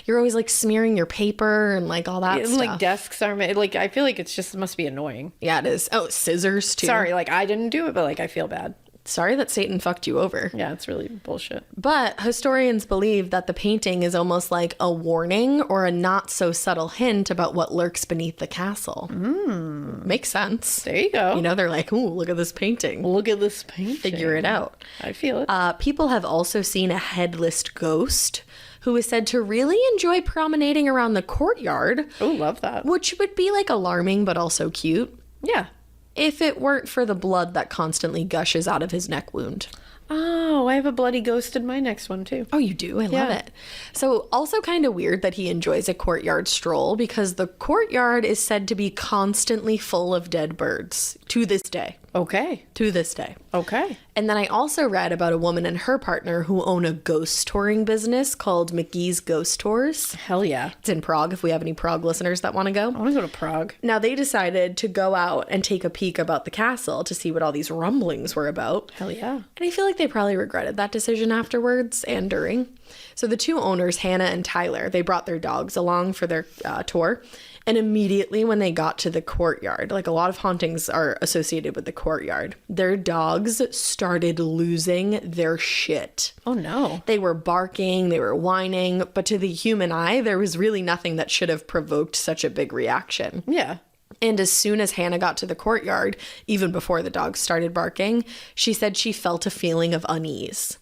Speaker 1: always like smearing your paper and like all that stuff.
Speaker 2: Like desks are made, like, I feel like it's just, it must be annoying.
Speaker 1: Yeah, it is. Oh, scissors too.
Speaker 2: Sorry, like I didn't do it, but like I feel bad.
Speaker 1: Sorry that Satan fucked you over.
Speaker 2: Yeah, it's really bullshit.
Speaker 1: But historians believe that the painting is almost like a warning or a not so subtle hint about what lurks beneath the castle. Makes sense.
Speaker 2: There you go.
Speaker 1: You know, they're like, ooh, look at this painting.
Speaker 2: Look at this painting.
Speaker 1: Figure it out.
Speaker 2: I feel it.
Speaker 1: People have also seen a headless ghost who is said to really enjoy promenading around the courtyard.
Speaker 2: Oh, love that.
Speaker 1: Which would be like alarming, but also cute.
Speaker 2: Yeah.
Speaker 1: If it weren't for the blood that constantly gushes out of his neck wound.
Speaker 2: Oh, I have a bloody ghost in my next one too.
Speaker 1: Oh, you do? I love it. So also kind of weird that he enjoys a courtyard stroll because the courtyard is said to be constantly full of dead birds to this day.
Speaker 2: Okay.
Speaker 1: To this day.
Speaker 2: Okay.
Speaker 1: And then I also read about a woman and her partner who own a ghost touring business called McGee's Ghost Tours.
Speaker 2: Hell yeah.
Speaker 1: It's in Prague if we have any Prague listeners that want to go.
Speaker 2: I want to go to Prague.
Speaker 1: Now they decided to go out and take a peek about the castle to see what all these rumblings were about.
Speaker 2: Hell yeah.
Speaker 1: And I feel like they probably regretted that decision afterwards and during. So the two owners, Hannah and Tyler, they brought their dogs along for their tour. And immediately when they got to the courtyard, like a lot of hauntings are associated with the courtyard, their dogs started losing their shit.
Speaker 2: Oh no.
Speaker 1: They were barking, they were whining, but to the human eye, there was really nothing that should have provoked such a big reaction.
Speaker 2: Yeah.
Speaker 1: And as soon as Hannah got to the courtyard, even before the dogs started barking, she said she felt a feeling of unease.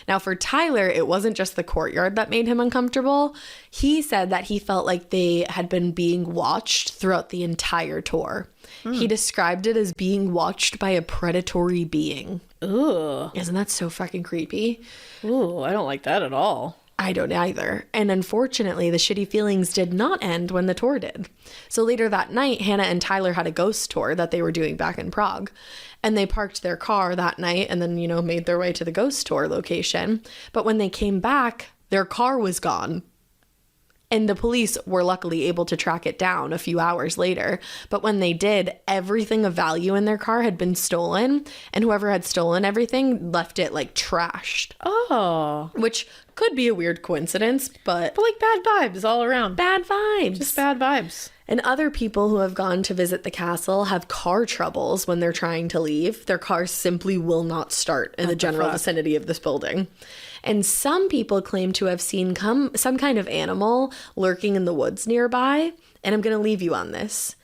Speaker 1: Now, for Tyler, it wasn't just the courtyard that made him uncomfortable. He said that he felt like they had been being watched throughout the entire tour. He described it as being watched by a predatory being.
Speaker 2: Ugh.
Speaker 1: Isn't that so fucking creepy?
Speaker 2: Ooh, I don't like that at all.
Speaker 1: I don't either. And unfortunately, the shitty feelings did not end when the tour did. So later that night, Hannah and Tyler had a ghost tour that they were doing back in Prague. And they parked their car that night and then, made their way to the ghost tour location. But when they came back, their car was gone. And the police were luckily able to track it down a few hours later. But when they did, everything of value in their car had been stolen. And whoever had stolen everything left it like trashed.
Speaker 2: Oh.
Speaker 1: Which could be a weird coincidence, but
Speaker 2: like bad vibes all around.
Speaker 1: Bad vibes.
Speaker 2: Just bad vibes.
Speaker 1: And other people who have gone to visit the castle have car troubles when they're trying to leave. Their cars simply will not start in the general vicinity of this building. And some people claim to have seen some kind of animal lurking in the woods nearby. And I'm going to leave you on this.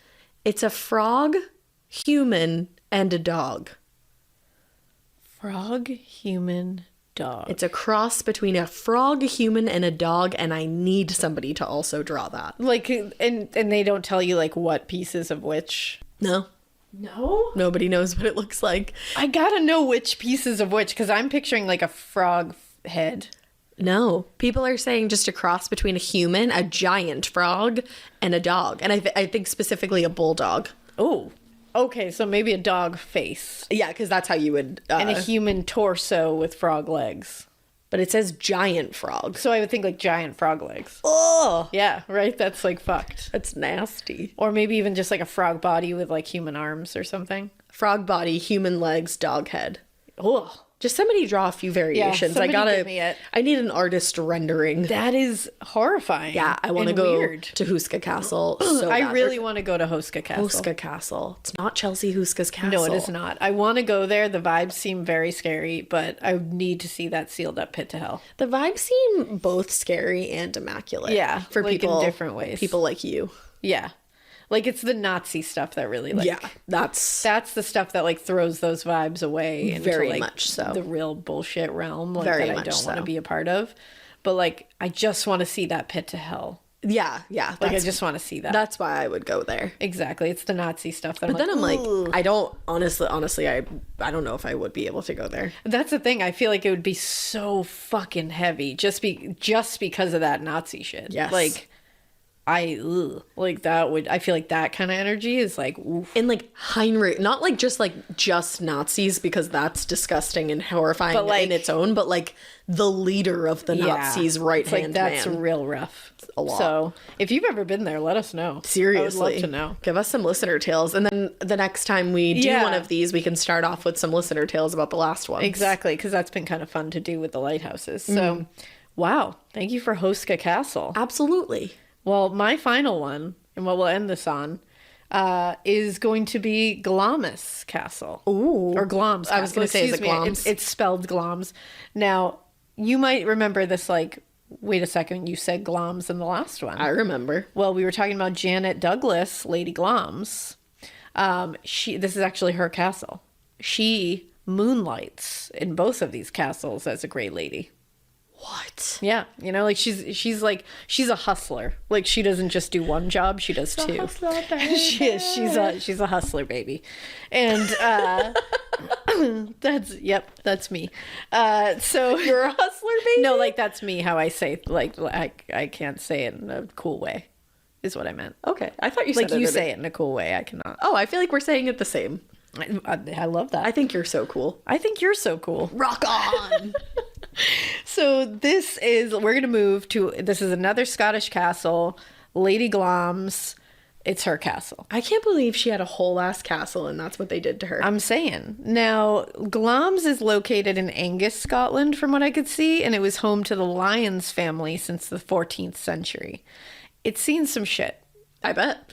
Speaker 1: It's a frog, human, and a dog.
Speaker 2: Frog, human, dog.
Speaker 1: It's a cross between a frog, a human, and a dog, and I need somebody to also draw that.
Speaker 2: Like, and they don't tell you, like, what pieces of which?
Speaker 1: No.
Speaker 2: No?
Speaker 1: Nobody knows what it looks like.
Speaker 2: I gotta know which pieces of which, because I'm picturing, like, a frog head.
Speaker 1: No. People are saying just a cross between a human, a giant frog, and a dog. And I think specifically a bulldog.
Speaker 2: Oh. Okay, so maybe a dog face.
Speaker 1: Yeah, because that's how you would...
Speaker 2: and a human torso with frog legs.
Speaker 1: But it says giant frog.
Speaker 2: So I would think like giant frog legs.
Speaker 1: Oh!
Speaker 2: Yeah, right? That's like fucked.
Speaker 1: That's nasty.
Speaker 2: Or maybe even just like a frog body with like human arms or something.
Speaker 1: Frog body, human legs, dog head.
Speaker 2: Oh.
Speaker 1: Just somebody draw a few variations.
Speaker 2: Yeah, give me it.
Speaker 1: I need an artist rendering.
Speaker 2: That is horrifying.
Speaker 1: Yeah, I want to go to Houska Castle. So
Speaker 2: I really want to go to Houska Castle.
Speaker 1: Houska Castle. It's not Chelsea Houska's castle.
Speaker 2: No, it is not. I want to go there. The vibes seem very scary, but I need to see that sealed up pit to hell.
Speaker 1: The vibes seem both scary and immaculate.
Speaker 2: Yeah,
Speaker 1: for
Speaker 2: like
Speaker 1: people
Speaker 2: in different ways.
Speaker 1: People like you.
Speaker 2: Yeah. Like, it's the Nazi stuff that really, like...
Speaker 1: Yeah, that's
Speaker 2: the stuff that, like, throws those vibes away into,
Speaker 1: very
Speaker 2: like,
Speaker 1: much so.
Speaker 2: The real bullshit realm, like,
Speaker 1: very
Speaker 2: that
Speaker 1: much
Speaker 2: I don't want to
Speaker 1: so.
Speaker 2: be a part of. But, like, I just want to see that pit to hell.
Speaker 1: Yeah.
Speaker 2: Like, I just want to see that.
Speaker 1: That's why I would go there.
Speaker 2: Exactly. It's the Nazi stuff that
Speaker 1: But then I'm like,
Speaker 2: "Ooh."
Speaker 1: I don't... Honestly, I don't know if I would be able to go there.
Speaker 2: That's the thing. I feel like it would be so fucking heavy just because of that Nazi shit.
Speaker 1: Yes.
Speaker 2: Like... like that would, I feel like that kind of energy is like, oof.
Speaker 1: And like Heinrich, not like just Nazis, because that's disgusting and horrifying in its own, but like the leader of the Nazis' right-hand man.
Speaker 2: That's real rough.
Speaker 1: It's a lot.
Speaker 2: So if you've ever been there, let us know.
Speaker 1: Seriously.
Speaker 2: I would love to know.
Speaker 1: Give us some listener tales. And then the next time we do one of these, we can start off with some listener tales about the last one.
Speaker 2: Exactly, because that's been kind of fun to do with the lighthouses. So, wow. Thank you for Houska Castle.
Speaker 1: Absolutely.
Speaker 2: Well, my final one, and what we'll end this on, is going to be Glamis Castle.
Speaker 1: Ooh.
Speaker 2: Or Glamis Castle.
Speaker 1: I was going to say, is it Glamis?
Speaker 2: It's spelled Glamis. Now, you might remember this, like, wait a second, you said Glamis in the last one.
Speaker 1: I remember.
Speaker 2: Well, we were talking about Janet Douglas, Lady Glamis. This is actually her castle. She moonlights in both of these castles as a great lady.
Speaker 1: What?
Speaker 2: Yeah, you know, like she's a hustler. Like she doesn't just do one job, she does two. She's a hustler baby. And that's me. So
Speaker 1: you're a hustler baby?
Speaker 2: No, like that's me, how I say, like I can't say it in a cool way is what I meant.
Speaker 1: Okay. I thought you said
Speaker 2: like you say it in a cool way. I cannot.
Speaker 1: Oh, I feel like we're saying it the same.
Speaker 2: I love that.
Speaker 1: I think you're so cool.
Speaker 2: I think you're so cool.
Speaker 1: Rock on.
Speaker 2: So we're going to move to, this is another Scottish castle, Lady Glamis. It's her castle.
Speaker 1: I can't believe she had a whole ass castle and that's what they did to her.
Speaker 2: I'm saying. Now, Glamis is located in Angus, Scotland, from what I could see, and it was home to the Lyons family since the 14th century. It's seen some shit.
Speaker 1: I bet.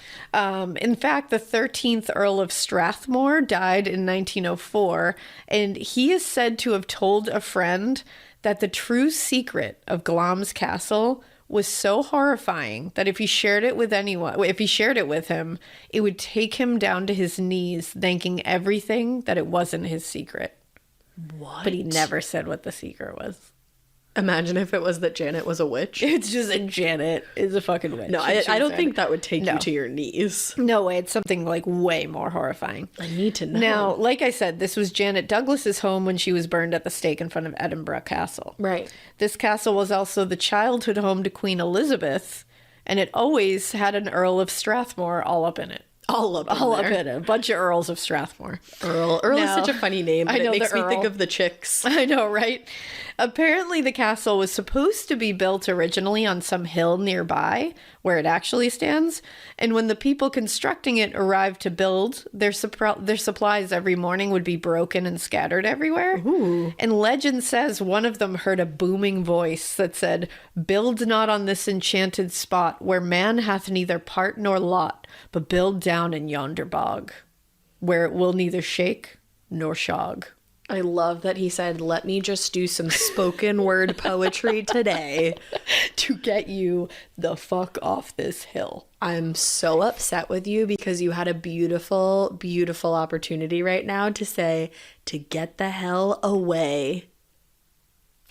Speaker 2: In fact, the 13th Earl of Strathmore died in 1904, and he is said to have told a friend that the true secret of Glamis Castle was so horrifying that if he shared it with him, it would take him down to his knees, thanking everything that it wasn't his secret.
Speaker 1: What?
Speaker 2: But he never said what the secret was.
Speaker 1: Imagine if it was that Janet was a witch.
Speaker 2: It's just that Janet is a fucking witch.
Speaker 1: No, I don't think that would take you to your knees.
Speaker 2: No way. It's something like way more horrifying.
Speaker 1: I need to know.
Speaker 2: Now, like I said, this was Janet Douglas's home when she was burned at the stake in front of Edinburgh Castle.
Speaker 1: Right.
Speaker 2: This castle was also the childhood home to Queen Elizabeth, and it always had an Earl of Strathmore all up in it.
Speaker 1: All up in it.
Speaker 2: A bunch of Earls of Strathmore.
Speaker 1: Earl is such a funny name, but it makes me think of the chicks.
Speaker 2: I know, right? Apparently, the castle was supposed to be built originally on some hill nearby, where it actually stands. And when the people constructing it arrived to build, their supplies every morning would be broken and scattered everywhere.
Speaker 1: Ooh.
Speaker 2: And legend says one of them heard a booming voice that said, "Build not on this enchanted spot, where man hath neither part nor lot, but build down in yonder bog, where it will neither shake nor shog."
Speaker 1: I love that he said, let me just do some spoken word poetry today
Speaker 2: to get you the fuck off this hill.
Speaker 1: I'm so upset with you because you had a beautiful, beautiful opportunity right now to say, to get the hell away.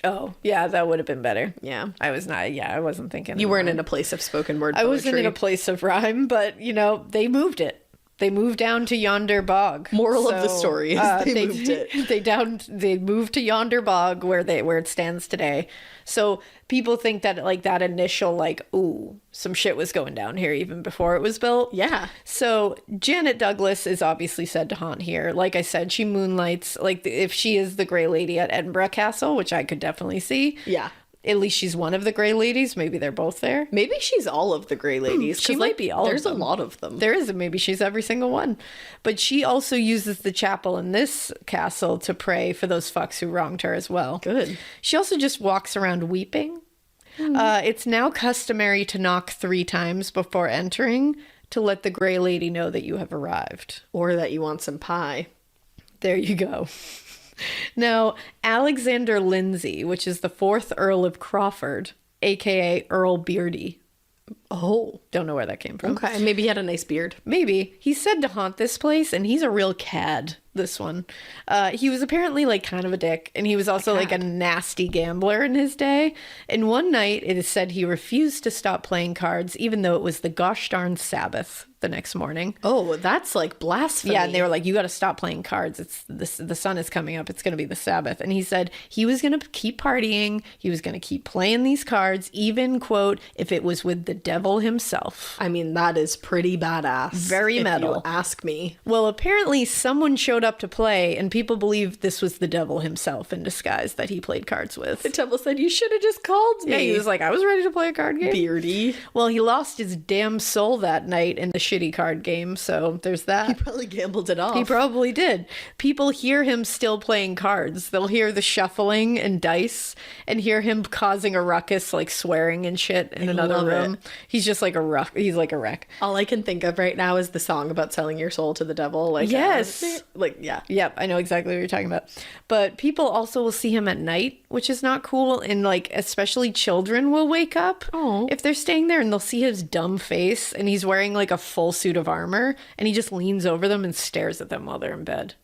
Speaker 2: Oh, yeah, that would have been better.
Speaker 1: Yeah.
Speaker 2: I wasn't thinking.
Speaker 1: You weren't in a place of spoken word poetry.
Speaker 2: I wasn't in a place of rhyme, but, they moved it. They moved down to yonder bog.
Speaker 1: Moral of the story is they moved it.
Speaker 2: They moved to yonder bog where it stands today. So people think that that initial ooh, some shit was going down here even before it was built.
Speaker 1: Yeah.
Speaker 2: So Janet Douglas is obviously said to haunt here. Like I said, she moonlights. If she is the Grey Lady at Edinburgh Castle, which I could definitely see.
Speaker 1: Yeah.
Speaker 2: At least she's one of the Grey Ladies. Maybe they're both there.
Speaker 1: Maybe she's all of the Grey Ladies.
Speaker 2: She might be all of them.
Speaker 1: There's a lot of them.
Speaker 2: There is. Maybe she's every single one. But she also uses the chapel in this castle to pray for those fucks who wronged her as well.
Speaker 1: Good.
Speaker 2: She also just walks around weeping. It's now customary to knock 3 times before entering to let the Grey Lady know that you have arrived.
Speaker 1: Or that you want some pie.
Speaker 2: There you go. Now, Alexander Lindsay, which is the 4th Earl of Crawford, a.k.a. Earl Beardy.
Speaker 1: Oh.
Speaker 2: Don't know where that came from.
Speaker 1: Okay, maybe he had a nice beard.
Speaker 2: Maybe. He's said to haunt this place, and he's a real cad, this one. He was apparently, kind of a dick, and he was also, a nasty gambler in his day. And one night, it is said he refused to stop playing cards, even though it was the gosh darn Sabbath, the next morning.
Speaker 1: Oh, that's like blasphemy.
Speaker 2: Yeah, and they were like, you got to stop playing cards. It's the sun is coming up. It's going to be the Sabbath. And he said he was going to keep partying. He was going to keep playing these cards, even, quote, if it was with the devil himself.
Speaker 1: I mean, that is pretty badass.
Speaker 2: Very metal.
Speaker 1: If you ask me.
Speaker 2: Well, apparently someone showed up to play, and people believe this was the devil himself in disguise that he played cards with.
Speaker 1: The devil said, you should have just called me.
Speaker 2: Yeah, he was like, I was ready to play a card game.
Speaker 1: Beardy.
Speaker 2: Well, he lost his damn soul that night in the shitty card game, so there's that.
Speaker 1: He probably gambled it off.
Speaker 2: He probably did. People hear him still playing cards. They'll hear the shuffling and dice and hear him causing a ruckus, like swearing and shit in another room. It. He's just like he's like a wreck.
Speaker 1: All I can think of right now is the song about selling your soul to the devil. Like,
Speaker 2: yes.
Speaker 1: Yeah.
Speaker 2: Yep, I know exactly what you're talking about. But people also will see him at night, which is not cool. And like, especially children will wake up if they're staying there, and they'll see his dumb face, and he's wearing like a full suit of armor, and he just leans over them and stares at them while they're in bed.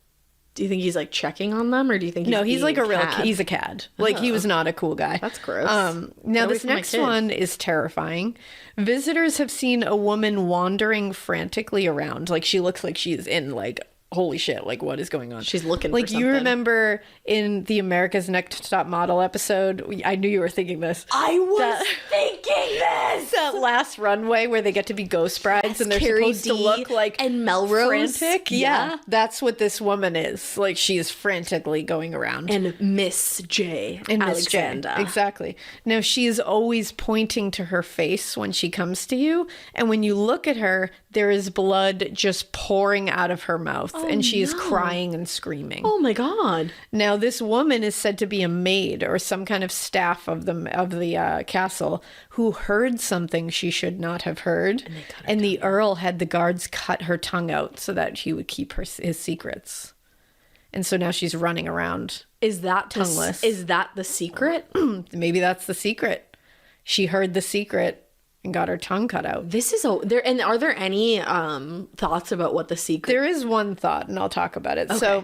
Speaker 1: Do you think he's like checking on them, or do you think
Speaker 2: he's like a real cad? He's a cad. Like, he was not a cool guy.
Speaker 1: That's gross.
Speaker 2: Now this next one is terrifying. Visitors have seen a woman wandering frantically around. Like, she looks like she's in like, holy shit, like what is going on?
Speaker 1: She's looking
Speaker 2: like
Speaker 1: for something.
Speaker 2: You remember in the America's Next Top Model episode, I knew you were thinking this.
Speaker 1: I was thinking this!
Speaker 2: That last runway where they get to be ghost brides, and they're supposed to look like
Speaker 1: and Melrose.
Speaker 2: Frantic. Yeah. That's what this woman is. Like, she is frantically going around.
Speaker 1: And Miss J. And Alexander.
Speaker 2: Miss J. Exactly. Now, she is always pointing to her face when she comes to you. And when you look at her, there is blood just pouring out of her mouth. And she is crying and screaming.
Speaker 1: Oh my God.
Speaker 2: Now, this woman is said to be a maid or some kind of staff of the castle who heard something she should not have heard. And the Earl had the guards cut her tongue out so that he would keep his secrets. And so now she's running around.
Speaker 1: Is that
Speaker 2: tongueless?
Speaker 1: Is that the secret?
Speaker 2: Maybe that's the secret. She heard the secret and got her tongue cut out.
Speaker 1: This is there. And are there any thoughts about what the secret?
Speaker 2: There is one thought, and I'll talk about it. Okay. So,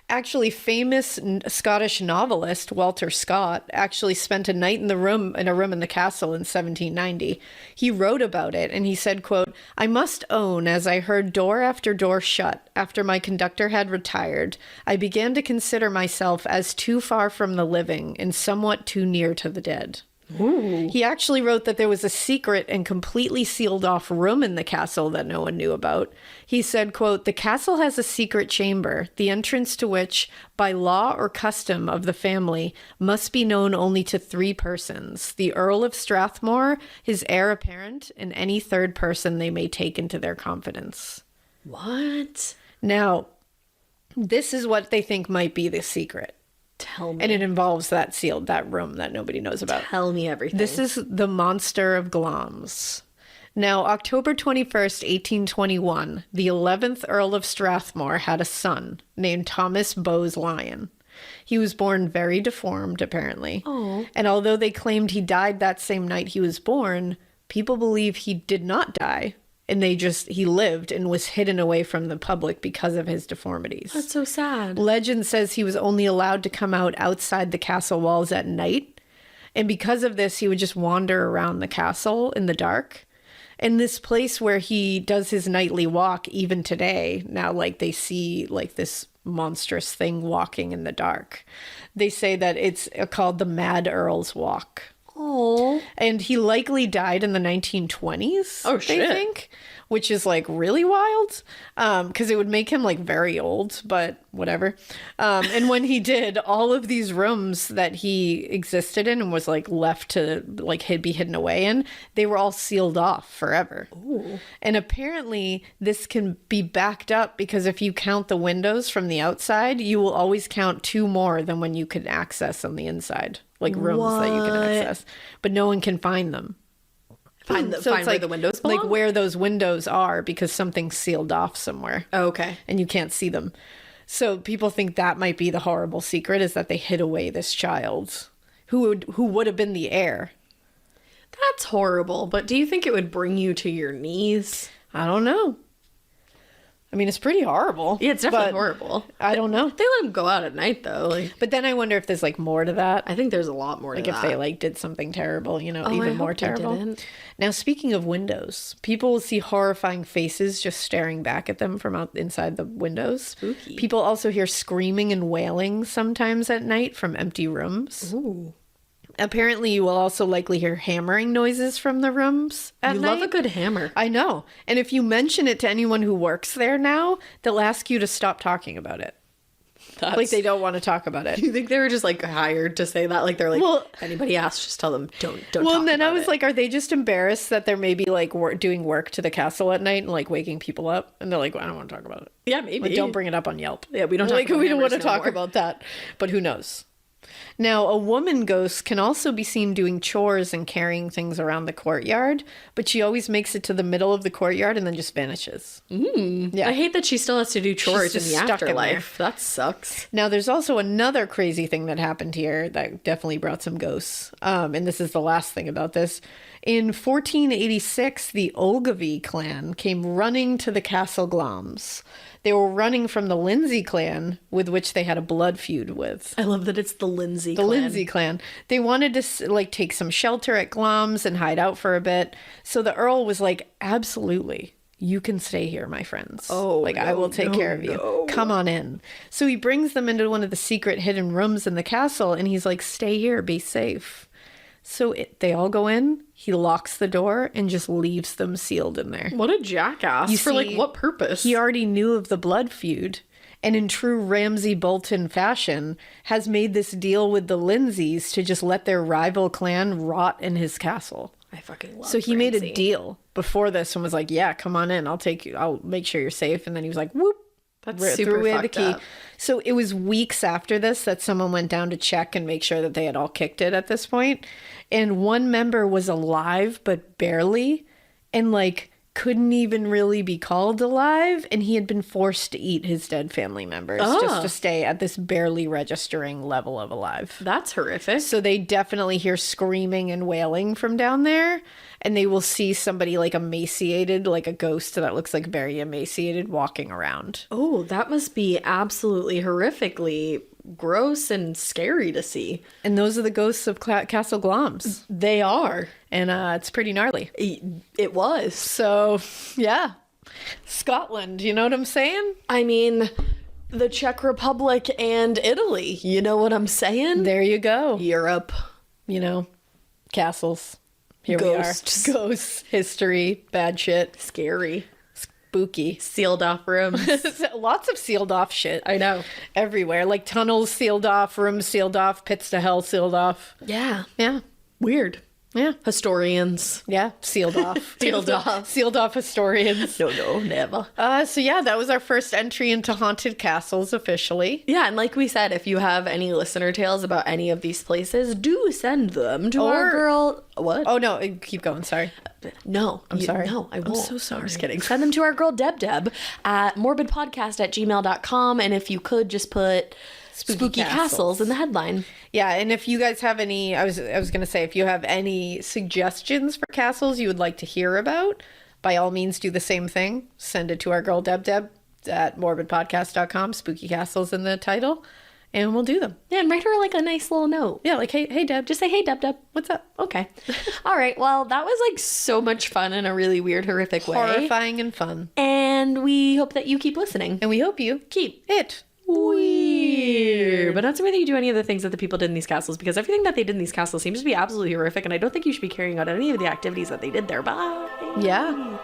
Speaker 2: actually, famous Scottish novelist Walter Scott actually spent a night in a room in the castle in 1790. He wrote about it, and he said, quote, "I must own, as I heard door after door shut after my conductor had retired, I began to consider myself as too far from the living and somewhat too near to the dead." Ooh. He actually wrote that there was a secret and completely sealed off room in the castle that no one knew about. He said, quote, "The castle has a secret chamber, the entrance to which, by law or custom of the family, must be known only to 3 persons, the Earl of Strathmore, his heir apparent, and any third person they may take into their confidence."
Speaker 1: What?
Speaker 2: Now, this is what they think might be the secret.
Speaker 1: Tell me.
Speaker 2: And it involves that room that nobody knows about.
Speaker 1: Tell me everything.
Speaker 2: This is the monster of Glamis. Now, October 21st, 1821, the 11th Earl of Strathmore had a son named Thomas Bowes Lyon. He was born very deformed, apparently.
Speaker 1: Oh.
Speaker 2: And although they claimed he died that same night he was born, people believe he did not die. And he lived and was hidden away from the public because of his deformities.
Speaker 1: That's so sad.
Speaker 2: Legend says he was only allowed to come out outside the castle walls at night. And because of this, he would just wander around the castle in the dark. And this place where he does his nightly walk, even today, now like they see like this monstrous thing walking in the dark. They say that it's called the Mad Earl's Walk.
Speaker 1: Oh.
Speaker 2: And he likely died in the 1920s.
Speaker 1: Oh, shit.
Speaker 2: They think, which is like really wild, because it would make him like very old, but whatever. And when he did, all of these rooms that he existed in and was like left to like be hidden away in, they were all sealed off forever.
Speaker 1: Ooh.
Speaker 2: And apparently this can be backed up because if you count the windows from the outside, you will always count 2 more than when you could access on the inside. Like rooms that you can access, but no one can find them.
Speaker 1: Find where the windows belong?
Speaker 2: Like where those windows are, because something's sealed off somewhere.
Speaker 1: Oh, okay.
Speaker 2: And you can't see them. So people think that might be the horrible secret, is that they hid away this child who would have been the heir.
Speaker 1: That's horrible. But do you think it would bring you to your knees?
Speaker 2: I don't know. I mean, it's pretty horrible.
Speaker 1: Yeah, it's definitely horrible.
Speaker 2: I don't know.
Speaker 1: They let him go out at night, though. Like,
Speaker 2: but then I wonder if there's, like, more to that.
Speaker 1: I think there's a lot more to that.
Speaker 2: Like, if they, like, did something terrible, you know, even more terrible. Now, speaking of windows, people will see horrifying faces just staring back at them from inside the windows.
Speaker 1: Spooky.
Speaker 2: People also hear screaming and wailing sometimes at night from empty rooms.
Speaker 1: Ooh.
Speaker 2: Apparently, you will also likely hear hammering noises from the rooms at night.
Speaker 1: You love a good hammer.
Speaker 2: I know. And if you mention it to anyone who works there now, they'll ask you to stop talking about it. Like, they don't want to talk about it.
Speaker 1: You think they were just, like, hired to say that? Like, they're like, well, if anybody asks, just tell them, don't talk about it. Well, and then I was
Speaker 2: like, are they just embarrassed that they're maybe, like, doing work to the castle at night and, like, waking people up? And they're like, well, I don't want to talk about it.
Speaker 1: Yeah, maybe.
Speaker 2: Like, don't bring it up on Yelp.
Speaker 1: Yeah, we don't talk about
Speaker 2: we don't want to talk about that. But who knows? Now, a woman ghost can also be seen doing chores and carrying things around the courtyard, but she always makes it to the middle of the courtyard and then just vanishes.
Speaker 1: Yeah. I hate that she still has to do chores in the afterlife. That sucks.
Speaker 2: Now, there's also another crazy thing that happened here that definitely brought some ghosts. And this is the last thing about this. In 1486, the Ogilvy clan came running to the Castle Glamis. They were running from the Lindsay clan, with which they had a blood feud with.
Speaker 1: I love that it's the Lindsay
Speaker 2: clan. The Lindsay clan. They wanted to, like, take some shelter at Glamis and hide out for a bit. So the Earl was like, absolutely, you can stay here, my friends.
Speaker 1: Oh,
Speaker 2: like, I will take care of you. Come on in. So he brings them into one of the secret hidden rooms in the castle, and he's like, stay here, be safe. So they all go in, he locks the door, and just leaves them sealed in there.
Speaker 1: What a jackass. For, like, what purpose?
Speaker 2: He already knew of the blood feud, and in true Ramsay Bolton fashion, has made this deal with the Lindsays to just let their rival clan rot in his castle.
Speaker 1: I fucking love
Speaker 2: So he
Speaker 1: Ramsay.
Speaker 2: made a deal before this and was like, yeah, come on in, I'll take you, I'll make sure you're safe. And then he was like, whoop.
Speaker 1: That's super fucked up.
Speaker 2: So it was weeks after this that someone went down to check and make sure that they had all kicked it at this point. And one member was alive, but barely. And, like, couldn't even really be called alive. And he had been forced to eat his dead family members just to stay at this barely registering level of alive.
Speaker 1: That's horrific.
Speaker 2: So they definitely hear screaming and wailing from down there. And they will see somebody, like, emaciated, like a ghost that looks like very emaciated, walking around.
Speaker 1: Oh, that must be absolutely horrifically gross and scary to see.
Speaker 2: And those are the ghosts of Castle Glamis.
Speaker 1: They are.
Speaker 2: And it's pretty gnarly.
Speaker 1: It was.
Speaker 2: So, yeah. Scotland, you know what I'm saying?
Speaker 1: I mean, the Czech Republic and Italy. You know what I'm saying?
Speaker 2: There you go.
Speaker 1: Europe.
Speaker 2: You know, castles. Here
Speaker 1: Ghosts.
Speaker 2: we are. Ghosts, history, bad shit.
Speaker 1: Scary.
Speaker 2: Spooky.
Speaker 1: Sealed off rooms.
Speaker 2: Lots of sealed off shit.
Speaker 1: I know.
Speaker 2: Everywhere. Like tunnels sealed off, rooms sealed off, pits to hell sealed off.
Speaker 1: Yeah.
Speaker 2: Yeah.
Speaker 1: Weird.
Speaker 2: Yeah.
Speaker 1: Historians.
Speaker 2: Yeah. Sealed off.
Speaker 1: Sealed off.
Speaker 2: Sealed off historians.
Speaker 1: No, never.
Speaker 2: So yeah, that was our first entry into haunted castles officially.
Speaker 1: Yeah, and like we said, if you have any listener tales about any of these places, do send them to our girl. What?
Speaker 2: Oh no, keep going. Sorry.
Speaker 1: No,
Speaker 2: I'm sorry.
Speaker 1: No, I won't.
Speaker 2: I'm so sorry.
Speaker 1: I'm just kidding. Send them to our girl Deb at morbidpodcast@gmail.com, and if you could just put spooky castles in the headline.
Speaker 2: Yeah, and if you guys have any, I was gonna say, if you have any suggestions for castles you would like to hear about, by all means do the same thing. Send it to our girl Deb at morbidpodcast.com. Spooky castles in the title. And we'll do them.
Speaker 1: Yeah, and write her like a nice little note.
Speaker 2: Yeah, like, hey, Deb.
Speaker 1: Just say, hey, Deb.
Speaker 2: What's up?
Speaker 1: Okay. All right. Well, that was like so much fun in a really weird, horrific way.
Speaker 2: Horrifying and fun.
Speaker 1: And we hope that you keep listening.
Speaker 2: And we hope you
Speaker 1: keep
Speaker 2: it
Speaker 1: weird. But not to really do any of the things that the people did in these castles, because everything that they did in these castles seems to be absolutely horrific. And I don't think you should be carrying out any of the activities that they did there. Bye.
Speaker 2: Yeah.